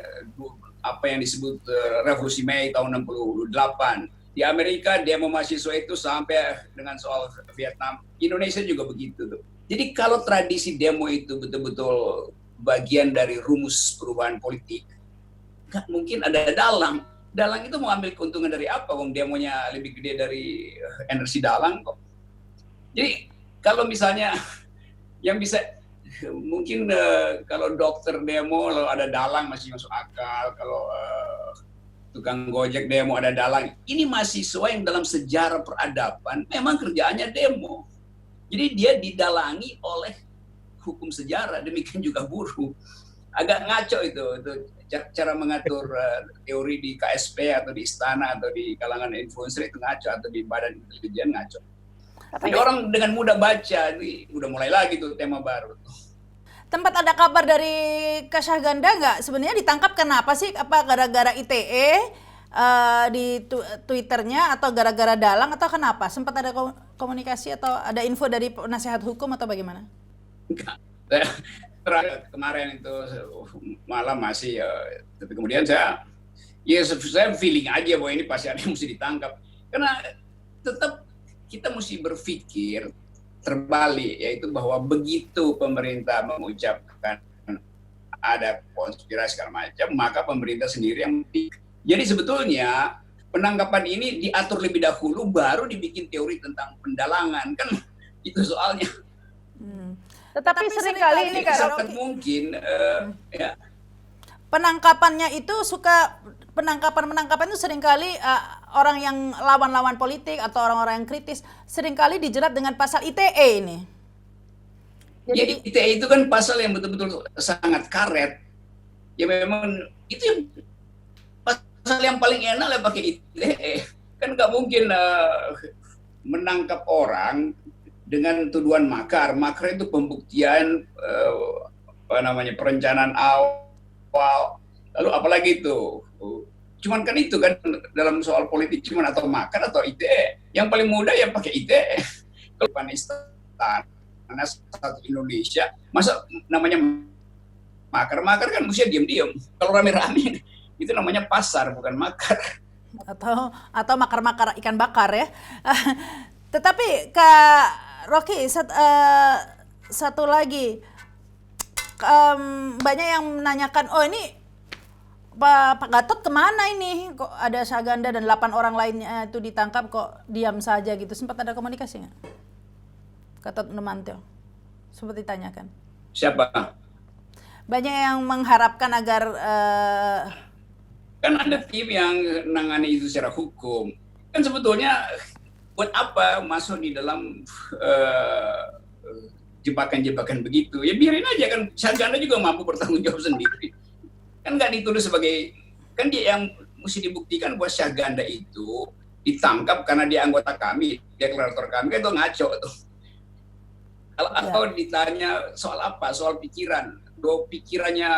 apa yang disebut Revolusi Mei tahun 68. Di Amerika demo mahasiswa itu sampai dengan soal Vietnam. Indonesia juga begitu tuh. Jadi kalau tradisi demo itu betul-betul bagian dari rumus perubahan politik, nggak mungkin ada dalang. Dalang itu mau ambil keuntungan dari apa? Wong demonya lebih gede dari energi dalang kok. Jadi kalau misalnya yang bisa mungkin kalau dokter demo kalau ada dalang masih masuk akal, kalau tukang gojek demo ada dalang. Ini mahasiswa yang dalam sejarah peradaban memang kerjaannya demo. Jadi dia didalangi oleh hukum sejarah, demikian juga buruh. Agak ngaco itu cara mengatur teori di KSP atau di istana atau di kalangan influencer itu ngaco, atau di badan intelijen ngaco. Tapi orang dengan mudah baca, ini udah mulai lagi tuh tema baru. tempat ada kabar dari Kak Syahganda nggak? Sebenarnya ditangkap kenapa sih? Apa gara-gara ITE di Twitternya atau gara-gara dalang atau kenapa? Sempat ada komunikasi atau ada info dari penasihat hukum atau bagaimana? Enggak. Terakhir kemarin itu malam masih tapi kemudian saya feeling aja bahwa ini pasti ada yang mesti ditangkap, karena tetap kita mesti berpikir terbalik, yaitu bahwa begitu pemerintah mengucapkan ada konspirasi segala macam, maka pemerintah sendiri yang jadi sebetulnya penangkapan ini diatur lebih dahulu baru dibikin teori tentang pendalangan, kan itu soalnya. Tetapi seringkali ini Kak Sangat Rocky, mungkin ya. Penangkapannya itu penangkapan itu seringkali orang yang lawan-lawan politik atau orang-orang yang kritis seringkali dijerat dengan pasal ITE ini. Jadi ITE itu kan pasal yang betul-betul sangat karet. Ya memang itu yang pasal yang paling enak lah pakai ITE. Kan nggak mungkin menangkap orang dengan tuduhan makar. Makar itu pembuktian perencanaan awal. Lalu apalagi itu? Cuman kan itu kan dalam soal politik cuman atau makar atau ITE. Yang paling mudah ya pakai ITE. Kalau Afghanistan, karena satu Indonesia, masa namanya makar kan mesti diam-diam. Kalau rame-rame itu namanya pasar bukan makar. Atau makar-makar ikan bakar ya. Tetapi Kak Rocky satu lagi. Banyak yang menanyakan, oh ini Pak Gatot kemana ini? Kok ada Syahganda dan 8 orang lainnya itu ditangkap kok diam saja gitu. Sempat ada komunikasi nggak? Gatot Nurmantio. Sempat ditanyakan. Siapa? Banyak yang mengharapkan agar kan ada tim yang nangani itu secara hukum. Kan sebetulnya buat apa masuk di dalam jebakan-jebakan begitu, ya biarin aja, kan Syahganda juga mampu bertanggung jawab sendiri, kan nggak ditulis sebagai, kan dia yang mesti dibuktikan bahwa Syahganda itu ditangkap karena dia anggota kami, deklarator kami, kan itu ngaco tuh. Kalau ditanya soal apa, soal pikiran, pikirannya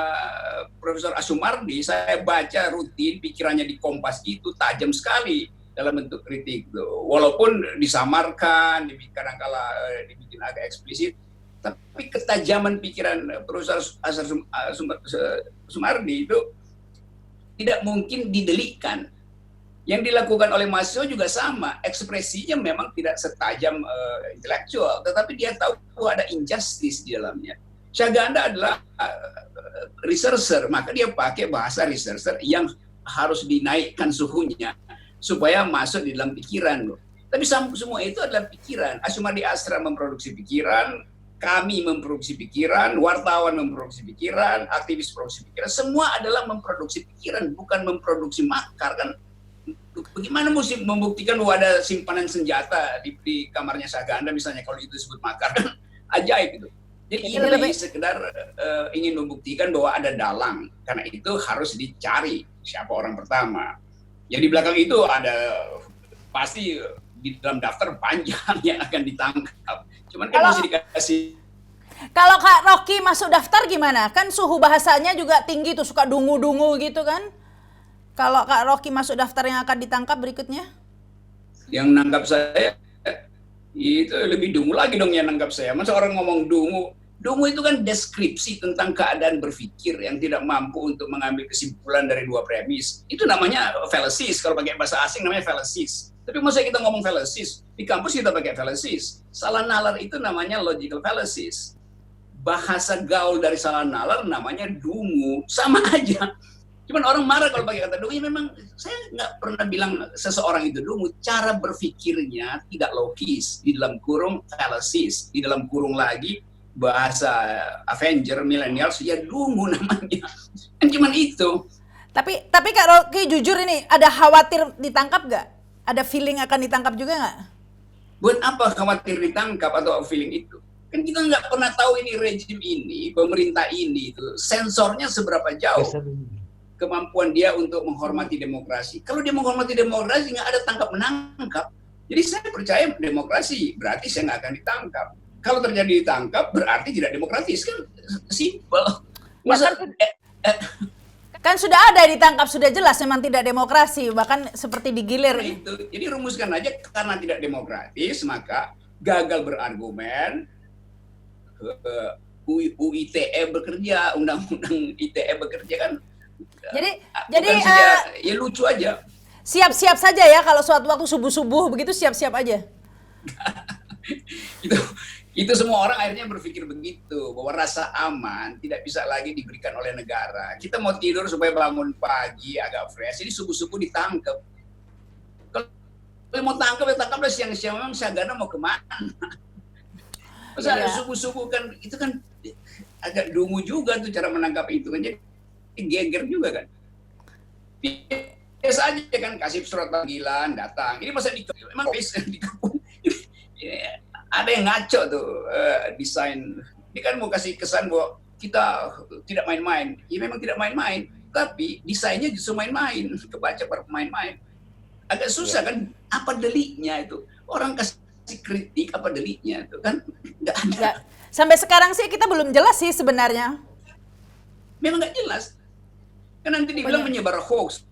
Profesor Asumardi, saya baca rutin pikirannya di Kompas itu tajam sekali dalam bentuk kritik tuh. Walaupun disamarkan, kadang-kala dibikin agak eksplisit, tapi ketajaman pikiran Profesor Sumardi itu tidak mungkin didelikkan. Yang dilakukan oleh mahasiswa juga sama, ekspresinya memang tidak setajam intelektual, tetapi dia tahu bahwa ada injustice di dalamnya. Syahganda adalah researcher, maka dia pakai bahasa researcher yang harus dinaikkan suhunya supaya masuk di dalam pikiran. Tapi semua itu adalah pikiran. Asumardi Asra memproduksi pikiran, kami memproduksi pikiran, wartawan memproduksi pikiran, aktivis memproduksi pikiran, semua adalah memproduksi pikiran, bukan memproduksi makar. Kan bagaimana mesti membuktikan bahwa ada simpanan senjata di kamarnya Syahganda misalnya, kalau itu disebut makar, kan ajaib itu. Jadi ini sekedar ingin membuktikan bahwa ada dalang, karena itu harus dicari siapa orang pertama. Yang di belakang itu ada pasti di dalam daftar panjang yang akan ditangkap. Cuman kan mesti dikasih. Kalau Kak Rocky masuk daftar gimana? Kan suhu bahasanya juga tinggi tuh, suka dungu-dungu gitu kan? Kalau Kak Rocky masuk daftar yang akan ditangkap berikutnya? Yang nangkap saya itu lebih dungu lagi dong yang nangkap saya. Masa orang ngomong dungu? Dungu itu kan deskripsi tentang keadaan berpikir yang tidak mampu untuk mengambil kesimpulan dari dua premis. Itu namanya fallacies. Kalau pakai bahasa asing namanya fallacies. Tapi masa kita ngomong fallacies? Di kampus kita pakai fallacies. Salah nalar itu namanya logical fallacies. Bahasa gaul dari salah nalar namanya dungu. Sama aja. Cuman orang marah kalau pakai kata dungu. Ya memang saya nggak pernah bilang seseorang itu dungu. Cara berpikirnya tidak logis. Di dalam kurung fallacies. Di dalam kurung lagi bahasa Avenger, millennials, ya dungu namanya. Kan cuman itu. Tapi Kak Rocky jujur ini, ada khawatir ditangkap nggak? Ada feeling akan ditangkap juga nggak? Buat apa khawatir ditangkap atau feeling itu? Kan kita nggak pernah tahu ini rejim ini, pemerintah ini, itu sensornya seberapa jauh kemampuan dia untuk menghormati demokrasi. Kalau dia menghormati demokrasi, nggak ada tangkap menangkap. Jadi saya percaya demokrasi, berarti saya nggak akan ditangkap. kalau terjadi ditangkap berarti tidak demokratis kan, simple. Masa Kan sudah ada ditangkap, sudah jelas memang tidak demokrasi, bahkan seperti digilir. Nah, itu. Jadi rumuskan aja, karena tidak demokratis maka gagal berargumen, UITE bekerja, undang-undang ITE bekerja kan. Jadi Ya lucu aja. siap-siap saja ya kalau suatu waktu subuh-subuh begitu, siap-siap aja. Itu semua orang akhirnya berpikir begitu, bahwa rasa aman tidak bisa lagi diberikan oleh negara. Kita mau tidur supaya bangun pagi agak fresh, ini subuh-subuh ditangkap. Kalau mau tangkap ya tangkaplah siang-siang, memang Sagana mau kemana? Masa subuh-subuh kan, itu kan agak dungu juga tuh cara menangkap itu kan, jadi geger juga kan. Biasa aja kan, kasih surat panggilan, datang. Ini masa memang bisa dikepung. Ada yang ngaco tuh desain. Ini kan mau kasih kesan bahwa kita tidak main-main. Ya memang tidak main-main, tapi desainnya justru main-main. Kebaca para pemain-main. Agak susah kan, apa deliknya itu? Orang kasih kritik, apa deliknya itu kan? Nggak ada. Nggak. Sampai sekarang sih kita belum jelas sih sebenarnya. Memang nggak jelas. Kan nanti dibilang menyebar hoax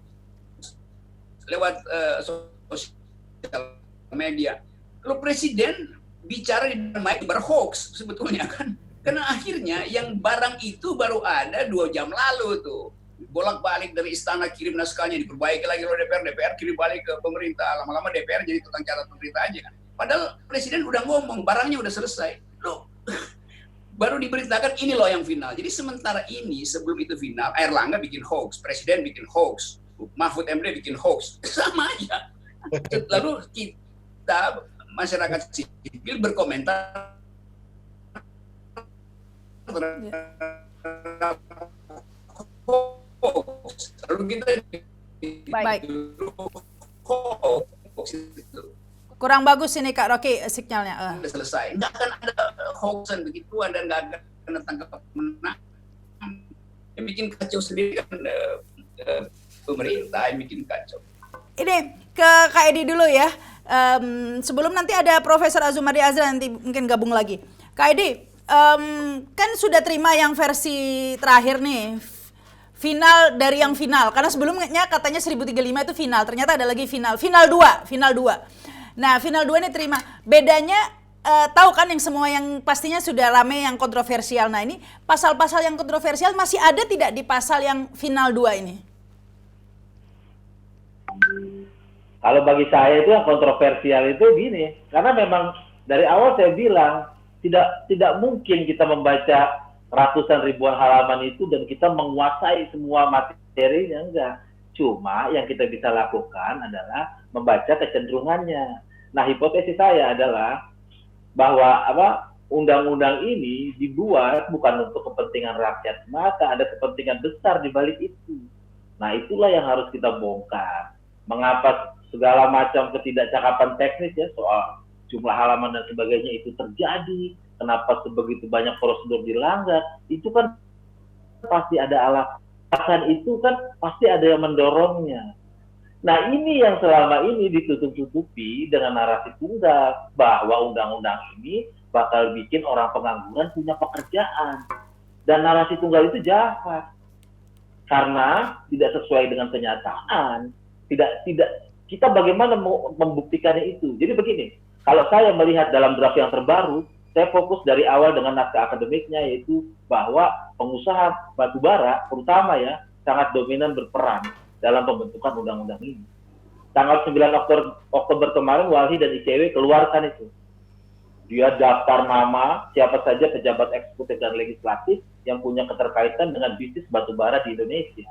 lewat sosial media. Kalau presiden bicara di mic berhoax sebetulnya kan, karena akhirnya yang barang itu baru ada 2 jam lalu tuh, bolak-balik dari istana kirim naskahnya, diperbaiki lagi oleh DPR kirim balik ke pemerintah, lama-lama DPR jadi tukang catat pemerintah aja kan, padahal presiden udah ngomong barangnya udah selesai loh. Baru diberitakan ini loh yang final. Jadi sementara ini sebelum itu final, Airlangga bikin hoax, presiden bikin hoax, Mahfud MD bikin hoax, sama aja. Lalu kita masyarakat sipil berkomentar hoax. Lalu kita Baik. Kurang bagus ini Kak Rocky sinyalnya. Udah selesai. Nggak akan ada hoaxan begituan dan nggak akan tangkap menang. Yang bikin kacau sendiri kan pemerintah yang bikin kacau. Ini ke Kak Edi dulu ya. Sebelum nanti ada Profesor Azumadi Azra nanti mungkin gabung lagi. Kak Edi, kan sudah terima yang versi terakhir nih, final dari yang final. Karena sebelumnya katanya 1035 itu final, ternyata ada lagi final 2. Nah, final 2 ini terima. Bedanya tahu kan yang semua yang pastinya sudah rame yang kontroversial. Nah, ini pasal-pasal yang kontroversial masih ada tidak di pasal yang final 2 ini? Kalau bagi saya itu yang kontroversial itu gini, karena memang dari awal saya bilang tidak mungkin kita membaca ratusan ribuan halaman itu dan kita menguasai semua materinya, enggak. Cuma yang kita bisa lakukan adalah membaca kecenderungannya. Nah, hipotesis saya adalah bahwa undang-undang ini dibuat bukan untuk kepentingan rakyat semata, ada kepentingan besar di balik itu. Nah, itulah yang harus kita bongkar. Mengapa segala macam ketidakcakapan teknis ya soal jumlah halaman dan sebagainya itu terjadi, kenapa sebegitu banyak prosedur dilanggar, itu kan pasti ada alasan, itu kan pasti ada yang mendorongnya. Nah, ini yang selama ini ditutup-tutupi dengan narasi tunggal bahwa undang-undang ini bakal bikin orang pengangguran punya pekerjaan. Dan narasi tunggal itu jahat karena tidak sesuai dengan kenyataan. Tidak kita bagaimana membuktikannya itu. Jadi begini, kalau saya melihat dalam draft yang terbaru, saya fokus dari awal dengan naskah akademiknya, yaitu bahwa pengusaha batubara terutama ya sangat dominan berperan dalam pembentukan undang-undang ini. Tanggal 9 Oktober kemarin Walhi dan ICW keluarkan itu. Dia daftar nama siapa saja pejabat eksekutif dan legislatif yang punya keterkaitan dengan bisnis batubara di Indonesia.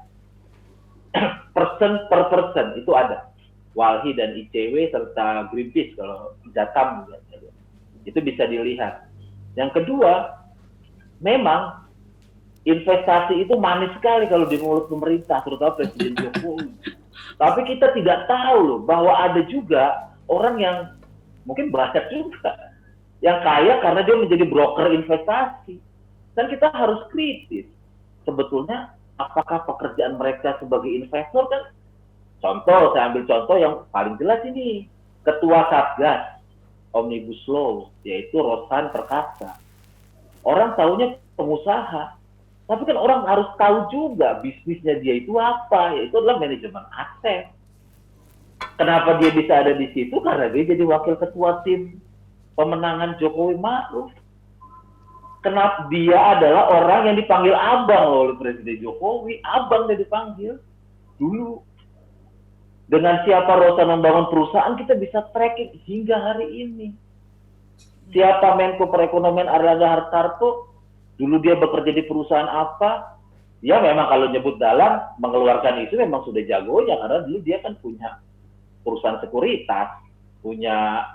Person per person itu ada. Walhi dan ICW serta Greenpeace kalau Jatam juga. Itu bisa dilihat. Yang kedua, memang investasi itu manis sekali kalau di mulut pemerintah, terutama Presiden Jokowi. Tapi kita tidak tahu loh bahwa ada juga orang yang mungkin banyak juga yang kaya karena dia menjadi broker investasi. Dan kita harus kritis. Sebetulnya apakah pekerjaan mereka sebagai investor kan? Contoh, saya ambil contoh yang paling jelas ini. Ketua Satgas Omnibus Law, yaitu Rosan Perkasa. Orang taunya pengusaha, tapi kan orang harus tahu juga bisnisnya dia itu apa, yaitu adalah manajemen aset. Kenapa dia bisa ada di situ? Karena dia jadi wakil ketua tim pemenangan Jokowi Ma'ruf. Kenapa dia adalah orang yang dipanggil abang oleh Presiden Jokowi, abang dia dipanggil dulu. Dengan siapa Rosan membangun perusahaan, kita bisa tracking hingga hari ini. Siapa Menko Perekonomian Erlangga Hartarto, dulu dia bekerja di perusahaan apa? Ya memang kalau nyebut dalam, mengeluarkan isu memang sudah jagonya, karena dulu dia kan punya perusahaan sekuritas, punya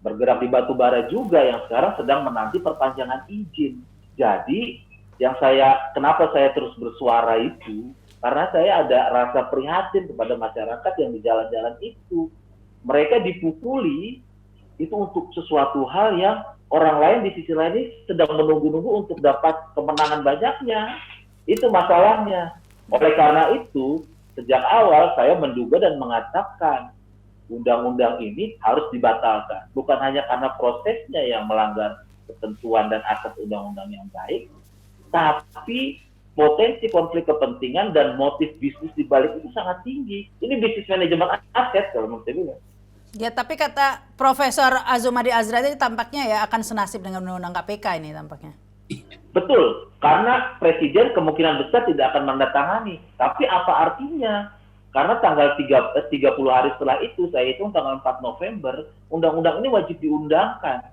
bergerak di batu bara juga yang sekarang sedang menanti perpanjangan izin. Jadi, kenapa saya terus bersuara itu, karena saya ada rasa prihatin kepada masyarakat yang di jalan-jalan itu. Mereka dipukuli itu untuk sesuatu hal yang orang lain di sisi lain ini sedang menunggu-nunggu untuk dapat kemenangan banyaknya. Itu masalahnya. Oleh karena itu, sejak awal saya menduga dan mengatakan undang-undang ini harus dibatalkan. Bukan hanya karena prosesnya yang melanggar ketentuan dan asas undang-undang yang baik, tapi potensi konflik kepentingan dan motif bisnis di balik itu sangat tinggi. Ini bisnis manajemen aset kalau menurut saya. Ya, tapi kata Profesor Azumadi Azra tadi tampaknya ya akan senasib dengan undang-undang KPK ini tampaknya. Betul, karena Presiden kemungkinan besar tidak akan menandatangani. Tapi apa artinya? Karena tanggal 30 hari setelah itu, saya hitung tanggal 4 November, undang-undang ini wajib diundangkan.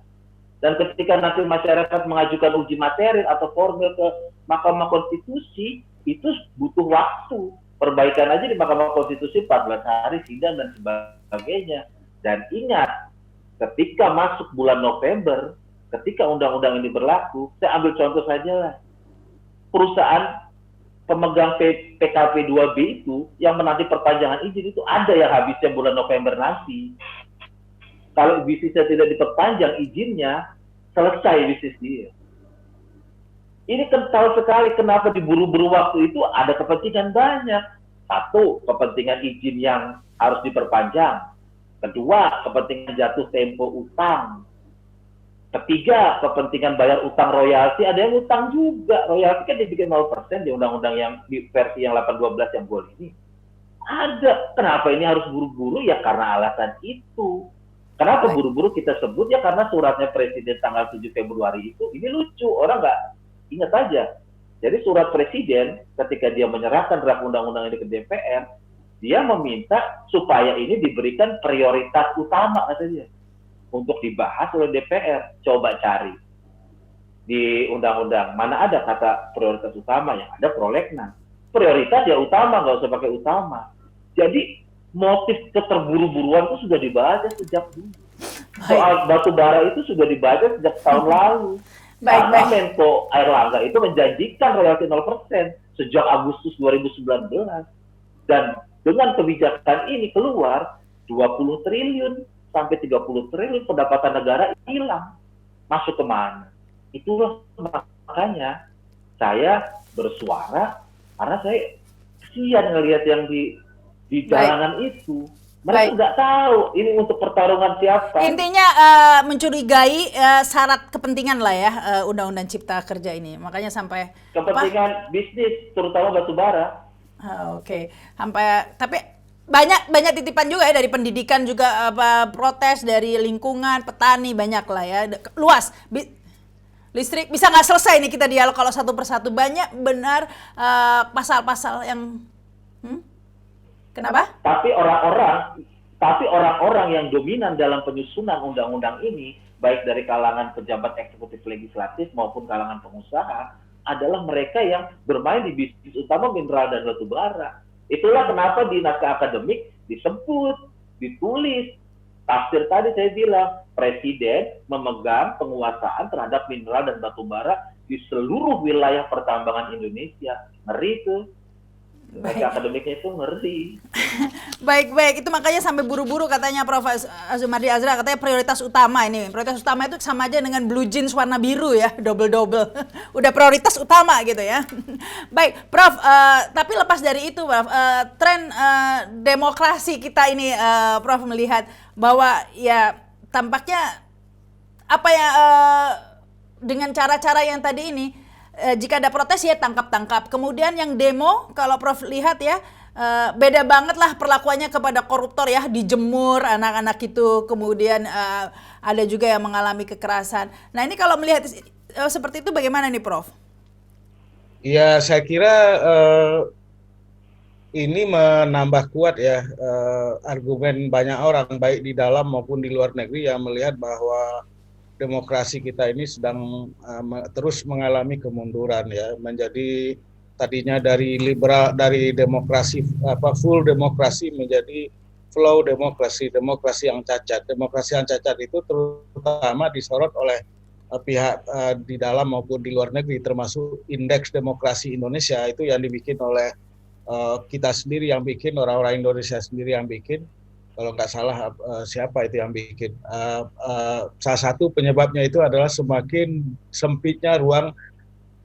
Dan ketika nanti masyarakat mengajukan uji materi atau formil ke Mahkamah Konstitusi, itu butuh waktu. Perbaikan aja di Mahkamah Konstitusi 14 hari sidang dan sebagainya. Dan ingat, ketika masuk bulan November, ketika undang-undang ini berlaku, saya ambil contoh saja lah. Perusahaan pemegang PKP 2B itu yang menanti perpanjangan izin itu ada yang habisnya bulan November nanti. Kalau bisnisnya tidak diperpanjang izinnya, selesai bisnis dia. Ini kental sekali kenapa diburu-buru waktu itu ada kepentingan banyak. Satu, kepentingan izin yang harus diperpanjang. Kedua, kepentingan jatuh tempo utang. Ketiga, kepentingan bayar utang royalti. Ada yang utang juga. Royalti kan dibikin 0% di undang-undang yang di versi yang 812 yang gol ini. Ada. Kenapa ini harus buru-buru? Ya karena alasan itu. Kenapa buru-buru kita sebut? Ya karena suratnya Presiden tanggal 7 Februari itu, ini lucu, orang nggak ingat aja. Jadi surat Presiden ketika dia menyerahkan draft undang-undang ini ke DPR, dia meminta supaya ini diberikan prioritas utama katanya untuk dibahas oleh DPR. Coba cari di undang-undang, mana ada kata prioritas utama, yang ada prolegnas. Prioritas ya utama, nggak usah pakai utama. Jadi motif keterburu-buruan itu sudah dibaca sejak dulu. Soal batu bara itu sudah dibaca sejak tahun lalu. Karena Menko Erlangga itu menjanjikan royalti 0% sejak Agustus 2019. Dan dengan kebijakan ini keluar 20 triliun sampai 30 triliun pendapatan negara hilang. Masuk kemana? Itulah makanya saya bersuara karena saya kasihan ngelihat yang di jalanan itu. Mereka nggak tahu ini untuk pertarungan siapa. Intinya mencurigai syarat kepentingan lah ya Undang-Undang Cipta Kerja ini. Makanya sampai kepentingan bisnis terutama batubara. Oke. Tapi banyak titipan juga ya dari pendidikan juga protes dari lingkungan, petani banyak lah ya. Luas. Listrik bisa nggak selesai nih kita dialog kalau satu persatu, banyak benar pasal-pasal yang kenapa? Tapi orang-orang yang dominan dalam penyusunan undang-undang ini, baik dari kalangan pejabat eksekutif legislatif maupun kalangan pengusaha, adalah mereka yang bermain di bisnis utama mineral dan batu bara. Itulah kenapa di naskah akademik disebut, ditulis. Tafsir tadi saya bilang, Presiden memegang penguasaan terhadap mineral dan batu bara di seluruh wilayah pertambangan Indonesia. Ngeri tuh. Naskah akademiknya itu ngeri. Baik. Itu makanya sampai buru-buru katanya Prof. Azumadi Azra, katanya prioritas utama ini. Prioritas utama itu sama aja dengan blue jeans warna biru ya, double-double. Udah prioritas utama gitu ya. Baik, Prof. Tapi lepas dari itu, Prof. Tren demokrasi kita ini, Prof. melihat bahwa ya tampaknya apa ya dengan cara-cara yang tadi ini jika ada protes ya tangkap-tangkap. Kemudian yang demo kalau Prof lihat ya beda banget lah perlakuannya kepada koruptor ya, dijemur anak-anak itu, kemudian ada juga yang mengalami kekerasan. Nah ini kalau melihat seperti itu bagaimana nih Prof? Ya, saya kira ini menambah kuat ya argumen banyak orang baik di dalam maupun di luar negeri yang melihat bahwa demokrasi kita ini sedang terus mengalami kemunduran ya, menjadi tadinya dari liberal, dari demokrasi full demokrasi menjadi flow demokrasi, demokrasi yang cacat. Demokrasi yang cacat itu terutama disorot oleh pihak di dalam maupun di luar negeri, termasuk Indeks Demokrasi Indonesia itu yang dibikin oleh kita sendiri yang bikin, orang-orang Indonesia sendiri yang bikin. Kalau nggak salah siapa itu yang bikin. Salah satu penyebabnya itu adalah semakin sempitnya ruang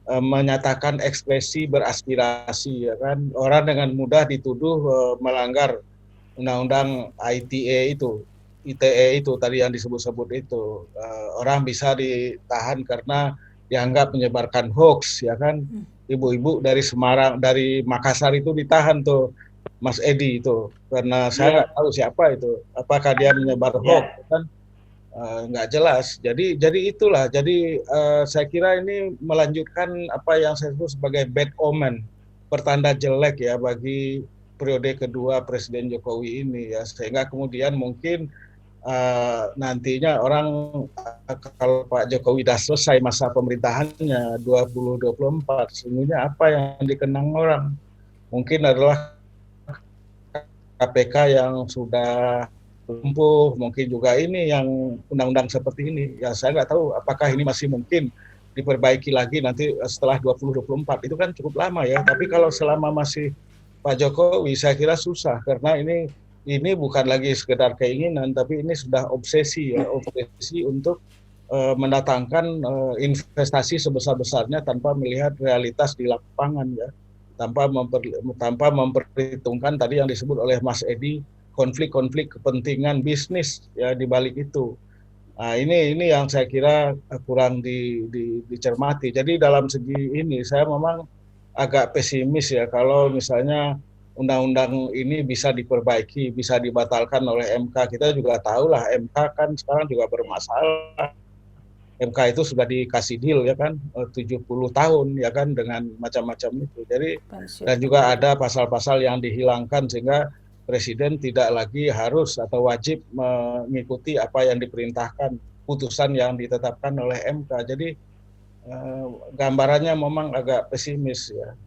menyatakan ekspresi beraspirasi, ya kan. Orang dengan mudah dituduh melanggar undang-undang ITE itu tadi yang disebut-sebut itu. Orang bisa ditahan karena dianggap menyebarkan hoax, ya kan. Ibu-ibu dari Semarang, dari Makassar itu ditahan tuh, Mas Edi itu, karena saya nggak tahu siapa itu, apakah dia menyebar hoax, kan nggak jelas. Jadi itulah. Jadi saya kira ini melanjutkan apa yang saya sebut sebagai bad omen, pertanda jelek ya bagi periode kedua Presiden Jokowi ini ya, sehingga kemudian mungkin nantinya orang kalau Pak Jokowi sudah selesai masa pemerintahannya 2024, sesungguhnya apa yang dikenang orang mungkin adalah KPK yang sudah lumpuh, mungkin juga ini yang undang-undang seperti ini. Ya saya nggak tahu apakah ini masih mungkin diperbaiki lagi nanti setelah 2024, itu kan cukup lama ya. Tapi kalau selama masih Pak Jokowi saya kira susah, karena ini bukan lagi sekedar keinginan, tapi ini sudah obsesi ya, obsesi untuk mendatangkan investasi sebesar-besarnya tanpa melihat realitas di lapangan ya. Tanpa memperhitungkan tadi yang disebut oleh Mas Edi, konflik-konflik kepentingan bisnis ya di balik itu. Nah, ini yang saya kira kurang dicermati. Jadi dalam segi ini saya memang agak pesimis ya kalau misalnya undang-undang ini bisa diperbaiki, bisa dibatalkan oleh MK. Kita juga tahu lah MK kan sekarang juga bermasalah. MK itu sudah dikasih deal ya kan 70 tahun ya kan dengan macam-macam itu. Jadi dan juga ada pasal-pasal yang dihilangkan sehingga presiden tidak lagi harus atau wajib mengikuti apa yang diperintahkan, putusan yang ditetapkan oleh MK. Jadi gambarannya memang agak pesimis ya.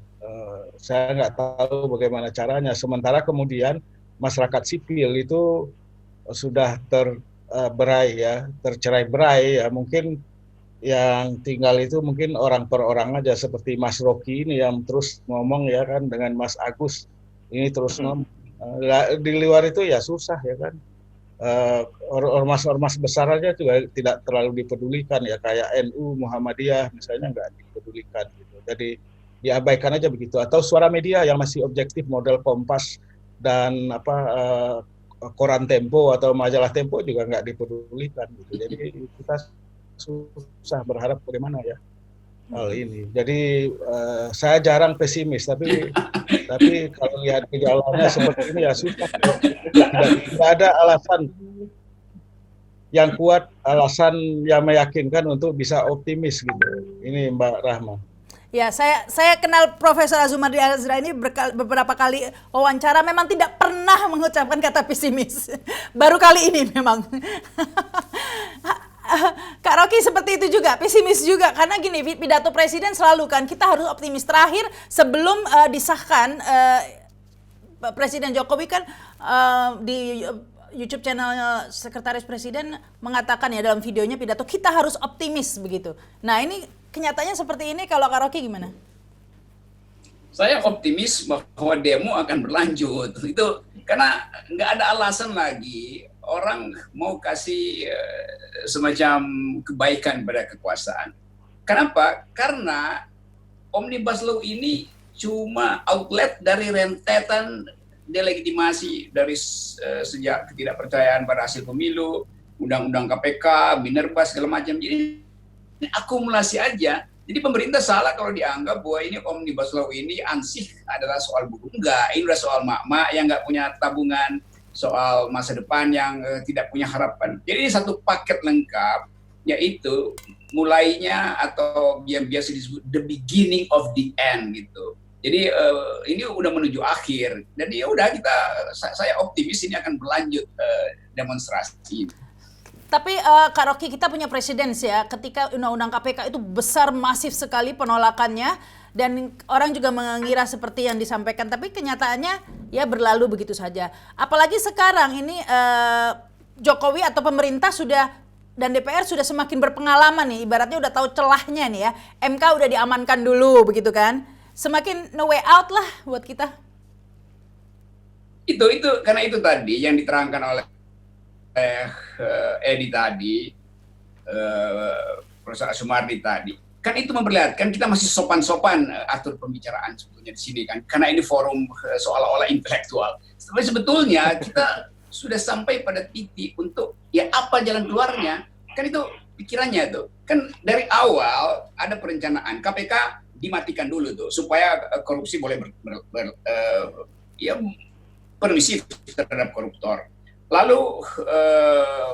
Saya nggak tahu bagaimana caranya. Sementara kemudian masyarakat sipil itu sudah tercerai-berai ya, mungkin yang tinggal itu mungkin orang per orang aja, seperti Mas Rocky ini yang terus ngomong ya kan, dengan Mas Agus ini terus ngomong. Di luar itu ya susah ya kan, ormas-ormas besar aja juga tidak terlalu dipedulikan ya, kayak NU, Muhammadiyah misalnya nggak dipedulikan gitu, jadi diabaikan aja begitu. Atau Suara Media yang masih objektif model Kompas dan koran Tempo atau majalah Tempo juga nggak dipedulikan gitu. Jadi kita susah berharap bagaimana ya hal ini. Jadi saya jarang pesimis, tapi kalau lihat gejalanya seperti ini ya susah. Tidak ada alasan yang kuat, alasan yang meyakinkan untuk bisa optimis gitu. Ini Mbak Rahma. Ya, saya kenal Profesor Azumardi Azra ini beberapa kali wawancara, memang tidak pernah mengucapkan kata pesimis. Baru kali ini memang. Kak Rocky seperti itu juga, pesimis juga, karena gini, pidato presiden selalu kan kita harus optimis. Terakhir sebelum disahkan Presiden Jokowi kan di YouTube channel Sekretaris Presiden mengatakan ya dalam videonya pidato kita harus optimis begitu. Nah ini kenyataannya seperti ini, kalau Kak Rocky gimana? Saya optimis bahwa demo akan berlanjut. Itu karena nggak ada alasan lagi orang mau kasih semacam kebaikan pada kekuasaan. Kenapa? Karena Omnibus Law ini cuma outlet dari rentetan delegitimasi dari sejak ketidakpercayaan pada hasil pemilu, undang-undang KPK, Minerba segala macam. Jadi ini akumulasi aja. Jadi pemerintah salah kalau dianggap bahwa ini Omnibus Law ini ansih adalah soal buku. Enggak, ini udah soal mak-mak yang nggak punya tabungan, soal masa depan yang tidak punya harapan. Jadi ini satu paket lengkap, yaitu mulainya atau yang biasa disebut the beginning of the end gitu. Jadi ini udah menuju akhir. Dan ya udah saya optimis ini akan berlanjut demonstrasi. Tapi Kak Rocky, kita punya presiden ya, ketika undang-undang KPK itu besar, masif sekali penolakannya, dan orang juga mengira seperti yang disampaikan, tapi kenyataannya ya berlalu begitu saja. Apalagi sekarang ini Jokowi atau pemerintah sudah dan DPR sudah semakin berpengalaman nih, ibaratnya udah tahu celahnya nih ya, MK udah diamankan dulu begitu kan, semakin no way out lah buat kita. Itu karena itu tadi yang diterangkan oleh Edi tadi, Profesor Sumardi tadi, kan itu memperlihatkan kita masih sopan-sopan atur pembicaraan sebetulnya di sini kan, karena ini forum seolah-olah intelektual. Tapi sebetulnya kita sudah sampai pada titik untuk ya apa jalan keluarnya, kan itu pikirannya tuh. Kan dari awal ada perencanaan KPK dimatikan dulu tuh supaya korupsi boleh permisif terhadap koruptor. Lalu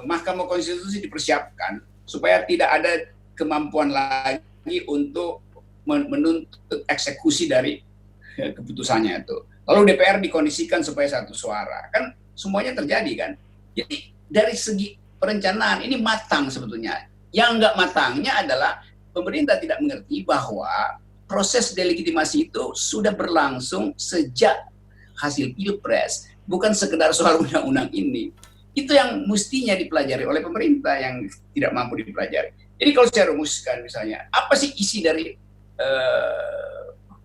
Mahkamah Konstitusi dipersiapkan supaya tidak ada kemampuan lagi untuk menuntut eksekusi dari keputusannya itu. Lalu DPR dikondisikan supaya satu suara. Kan semuanya terjadi kan. Jadi dari segi perencanaan ini matang sebetulnya. Yang nggak matangnya adalah pemerintah tidak mengerti bahwa proses delegitimasi itu sudah berlangsung sejak hasil Pilpres. Bukan sekedar soal undang-undang ini. Itu yang mestinya dipelajari oleh pemerintah yang tidak mampu dipelajari. Jadi kalau saya rumuskan misalnya, apa sih isi dari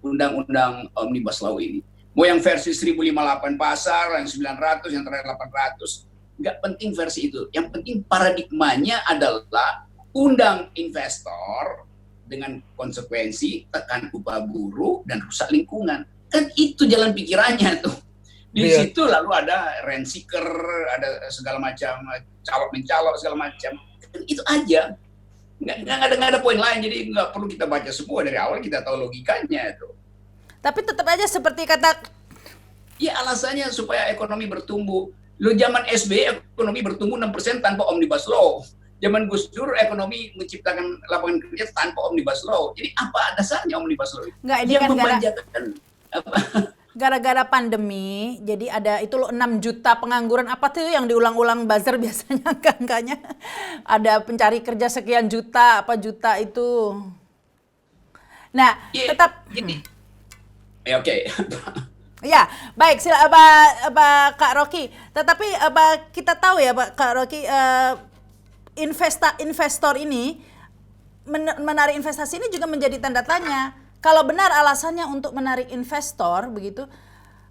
undang-undang Omnibus Law ini? Mau yang versi 1058 pasal, yang 900, yang terakhir 800. Nggak penting versi itu. Yang penting paradigmanya adalah undang investor dengan konsekuensi tekan upah buruh dan rusak lingkungan. Kan itu jalan pikirannya tuh. Di situ lalu ada rent seeker, ada segala macam calok-mencolok segala macam. Itu aja. Nggak ada poin lain, jadi nggak perlu kita baca semua dari awal, kita tahu logikanya itu. Tapi tetap aja seperti kata... Ya alasannya supaya ekonomi bertumbuh. Lo zaman SBY ekonomi bertumbuh 6% tanpa Omnibus Law. Zaman Gus Dur ekonomi menciptakan lapangan kerja tanpa Omnibus Law. Jadi apa dasarnya Omnibus Law? Nggak, ini kan gara-gara pandemi, jadi ada itu loh 6 juta pengangguran, apa tuh yang diulang-ulang buzzer biasanya angkanya. Ada pencari kerja sekian juta, apa juta itu. Nah, tetap oke. Ya, baik, Kak Rocky. Tetapi kita tahu ya Kak Rocky, investor ini menarik investasi ini juga menjadi tanda tanya. Kalau benar alasannya untuk menarik investor begitu,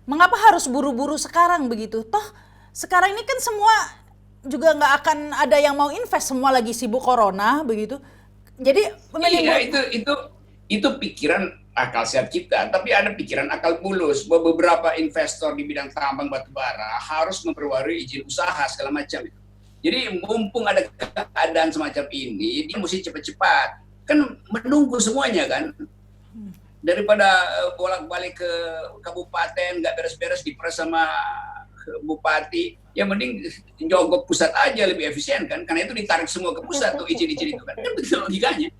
mengapa harus buru-buru sekarang begitu? Toh sekarang ini kan semua juga nggak akan ada yang mau invest, semua lagi sibuk corona begitu. Jadi itu pikiran akal sehat kita, tapi ada pikiran akal bulus bahwa beberapa investor di bidang tambang batubara harus memperbarui izin usaha segala macam. Jadi mumpung ada keadaan semacam ini, dia mesti cepat-cepat. Kan menunggu semuanya kan. Daripada bolak-balik ke kabupaten nggak beres-beres diperes sama bupati, ya mending jogok pusat aja, lebih efisien kan, karena itu ditarik semua ke pusat tuh izin-izin itu kan betul logikanya.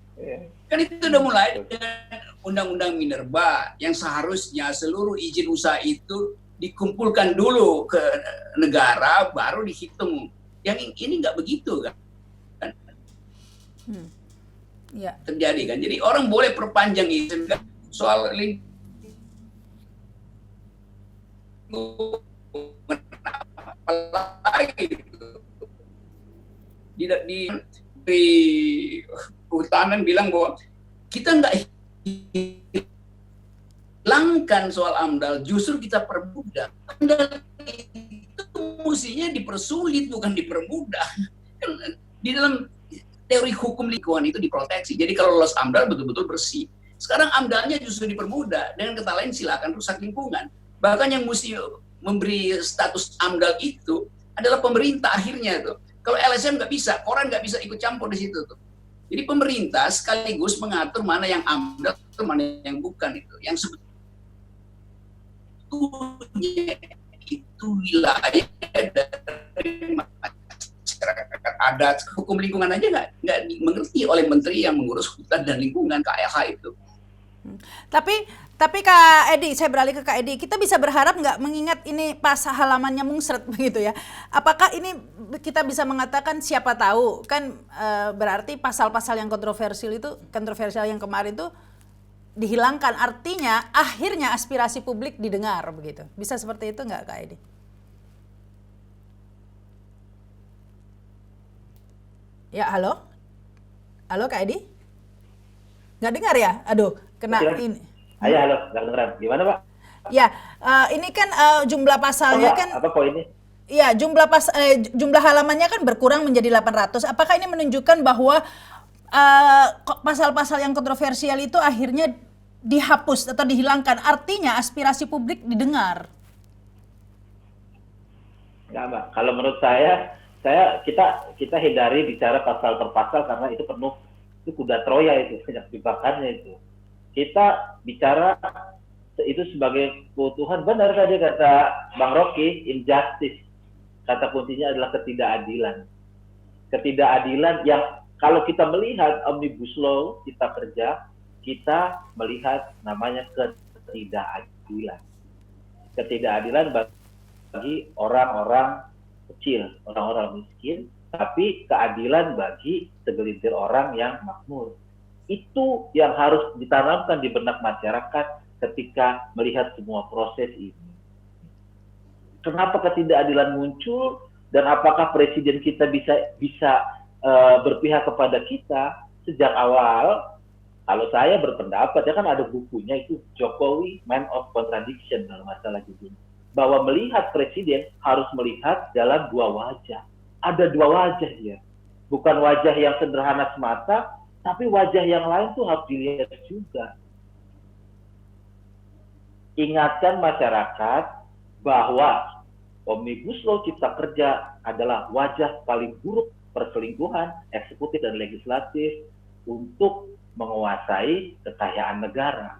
Kan itu udah mulai dengan undang-undang Minerba yang seharusnya seluruh izin usaha itu dikumpulkan dulu ke negara baru dihitung. Yang ini nggak begitu kan. Ya. Terjadi kan, jadi orang boleh perpanjang izin kan. Soal di kehutanan bilang bahwa kita nggak hilangkan soal AMDAL, justru kita permudah. AMDAL itu mestinya dipersulit bukan dipermudah. Di dalam teori hukum lingkungan itu diproteksi. Jadi kalau lolos AMDAL betul-betul bersih. Sekarang AMDAL-nya justru dipermudah, dengan kata lain silakan rusak lingkungan. Bahkan yang mesti memberi status AMDAL itu adalah pemerintah akhirnya tuh. Kalau LSM nggak bisa, koran nggak bisa ikut campur di situ tuh. Jadi pemerintah sekaligus mengatur mana yang AMDAL, mana yang bukan itu. Yang sebetulnya itu wilayah dari masyarakat adat, hukum lingkungan aja nggak dimengerti oleh menteri yang mengurus hutan dan lingkungan, KLH itu. Tapi Kak Edi, saya beralih ke Kak Edi. Kita bisa berharap nggak, mengingat ini pas halamannya mungsret begitu ya? Apakah ini kita bisa mengatakan siapa tahu kan berarti pasal-pasal yang kontroversial yang kemarin itu dihilangkan, artinya akhirnya aspirasi publik didengar begitu. Bisa seperti itu nggak Kak Edi? Ya, halo Kak Edi? Nggak dengar ya? Aduh, kena ini. Ayo, halo, nggak kedengeran. Gimana, Pak? Ya, ini kan jumlah pasalnya kan, Apa poinnya? ya jumlah halamannya kan berkurang menjadi 800. Apakah ini menunjukkan bahwa pasal-pasal yang kontroversial itu akhirnya dihapus atau dihilangkan? Artinya aspirasi publik didengar. Enggak, Mbak. Kalau menurut saya kita hindari bicara pasal per pasal karena itu penuh, itu kuda Troya, itu banyak jebakannya itu. Kita bicara itu sebagai keutuhan. Benar tadi kata Bang Rocky, injustice. Kata kuncinya adalah ketidakadilan. Ketidakadilan yang kalau kita melihat Omnibus Law kita kerja, kita melihat namanya ketidakadilan. Ketidakadilan bagi orang-orang kecil, orang-orang miskin, tapi keadilan bagi segelintir orang yang makmur. Itu yang harus ditanamkan di benak masyarakat ketika melihat semua proses ini. Kenapa ketidakadilan muncul dan apakah presiden kita bisa berpihak kepada kita sejak awal? Kalau saya berpendapat, ya kan ada bukunya itu, Jokowi Man of Contradiction dalam masalah judul, bahwa melihat presiden harus melihat dalam dua wajah. Ada dua wajah dia, bukan wajah yang sederhana semata, tapi wajah yang lain tuh harus dilihat juga. Ingatkan masyarakat bahwa Omnibus Law Cipta Kerja adalah wajah paling buruk perselingkuhan eksekutif dan legislatif untuk menguasai kekayaan negara.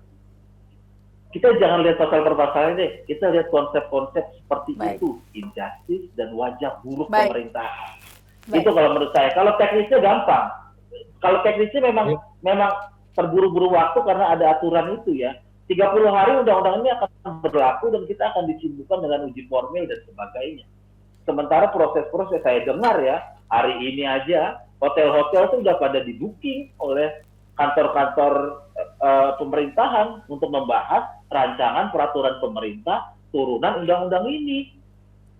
Kita jangan lihat pasal per pasalnya deh, kita lihat konsep-konsep seperti itu, injustice dan wajah buruk pemerintahan. Itu kalau menurut saya. Kalau teknisnya gampang. Kalau teknisnya memang terburu-buru waktu karena ada aturan itu ya. 30 hari undang-undang ini akan berlaku dan kita akan disibukkan dengan uji formil dan sebagainya. Sementara proses-proses saya dengar ya, hari ini aja hotel-hotel itu udah pada di-booking oleh kantor-kantor pemerintahan untuk membahas rancangan peraturan pemerintah turunan undang-undang ini.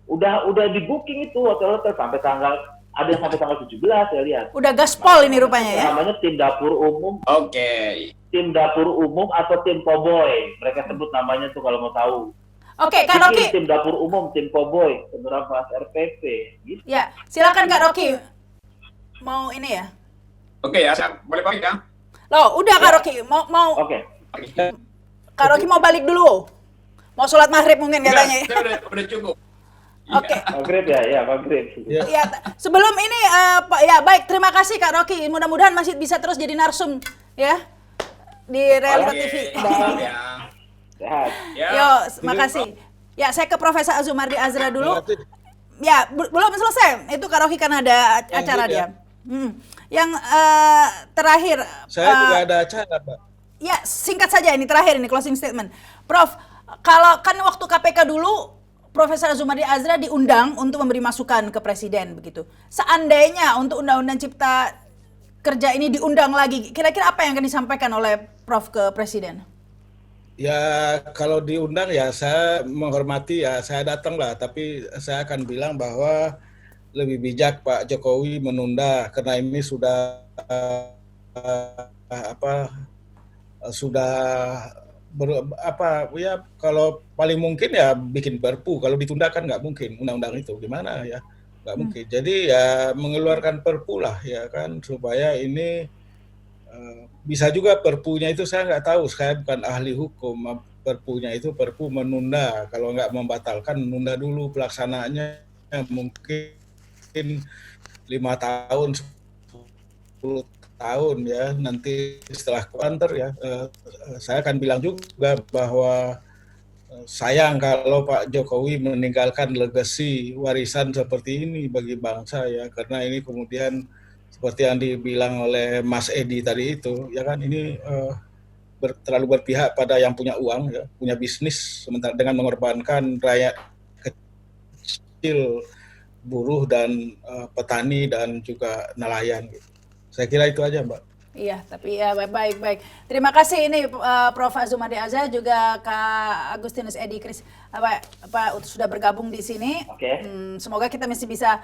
Udah di-booking itu hotel-hotel sampai ada yang sampai tanggal 17 saya lihat. Udah gaspol ini rupanya ya. Namanya tim dapur umum. Oke. Tim dapur umum atau tim Cowboy. Mereka sebut namanya tuh kalau mau tahu. Oke, Kak Rocky. Tim dapur umum, tim Cowboy, beberapa RPP. Gitu. Ya, silakan Kak Rocky. Mau ini ya? Oke ya, boleh balik ya? Loh, udah Kak Rocky. Mau Oke. Kak Rocky mau balik dulu. Mau sholat maghrib mungkin katanya. Udah cukup. Oke. Maghrib ya, maghrib. Ya, sebelum ini ya baik, terima kasih Kak Rocky. Mudah-mudahan masih bisa terus jadi narsum ya di Realita TV. Ya. Sehat. Yo, makasih. Ya, saya ke Profesor Azumardi Azra dulu. Ya, belum selesai. Itu Kak Rocky kan ada acara dia. Yang terakhir. Saya juga ada acara, Pak. Ya, singkat saja ini terakhir ini closing statement. Prof, kalau kan waktu KPK dulu Profesor Azumardi Azra diundang untuk memberi masukan ke presiden begitu. Seandainya untuk Undang-Undang Cipta Kerja ini diundang lagi, kira-kira apa yang akan disampaikan oleh Prof ke presiden? Ya kalau diundang ya saya menghormati ya saya datang lah, tapi saya akan bilang bahwa lebih bijak Pak Jokowi menunda karena ini sudah ya kalau paling mungkin ya bikin perpu, kalau ditunda kan nggak mungkin undang-undang itu gimana ya, nggak mungkin. Jadi ya mengeluarkan perpu lah ya kan supaya ini bisa juga perpunya itu saya nggak tahu, saya bukan ahli hukum, perpunya itu perpu menunda, kalau nggak membatalkan menunda dulu pelaksanaannya mungkin 5 tahun, 10 tahun ya, nanti setelah kuanter ya, saya akan bilang juga bahwa sayang kalau Pak Jokowi meninggalkan legasi warisan seperti ini bagi bangsa ya, karena ini kemudian seperti yang dibilang oleh Mas Edi tadi itu, ya kan ini terlalu berpihak pada yang punya uang ya, punya bisnis, sementara dengan mengorbankan rakyat kecil, buruh dan petani dan juga nelayan gitu. Saya kira itu aja, Mbak. Iya, tapi ya baik. Terima kasih ini Prof. Azumadi Azhar juga Kak Agustinus Edi Kris sudah bergabung di sini. Oke. Semoga kita masih bisa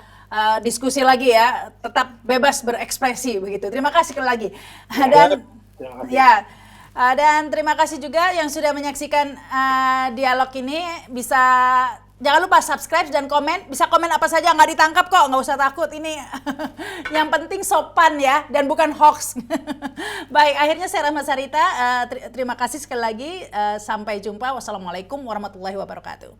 diskusi lagi ya, tetap bebas berekspresi begitu. Terima kasih sekali lagi. Dan Terima kasih. ya, dan terima kasih juga yang sudah menyaksikan dialog ini. Jangan lupa subscribe dan komen. Bisa komen apa saja, nggak ditangkap kok, nggak usah takut. Ini yang penting sopan ya, dan bukan hoax. Baik, akhirnya saya Rahma Sarita. Terima kasih sekali lagi. Sampai jumpa. Wassalamualaikum warahmatullahi wabarakatuh.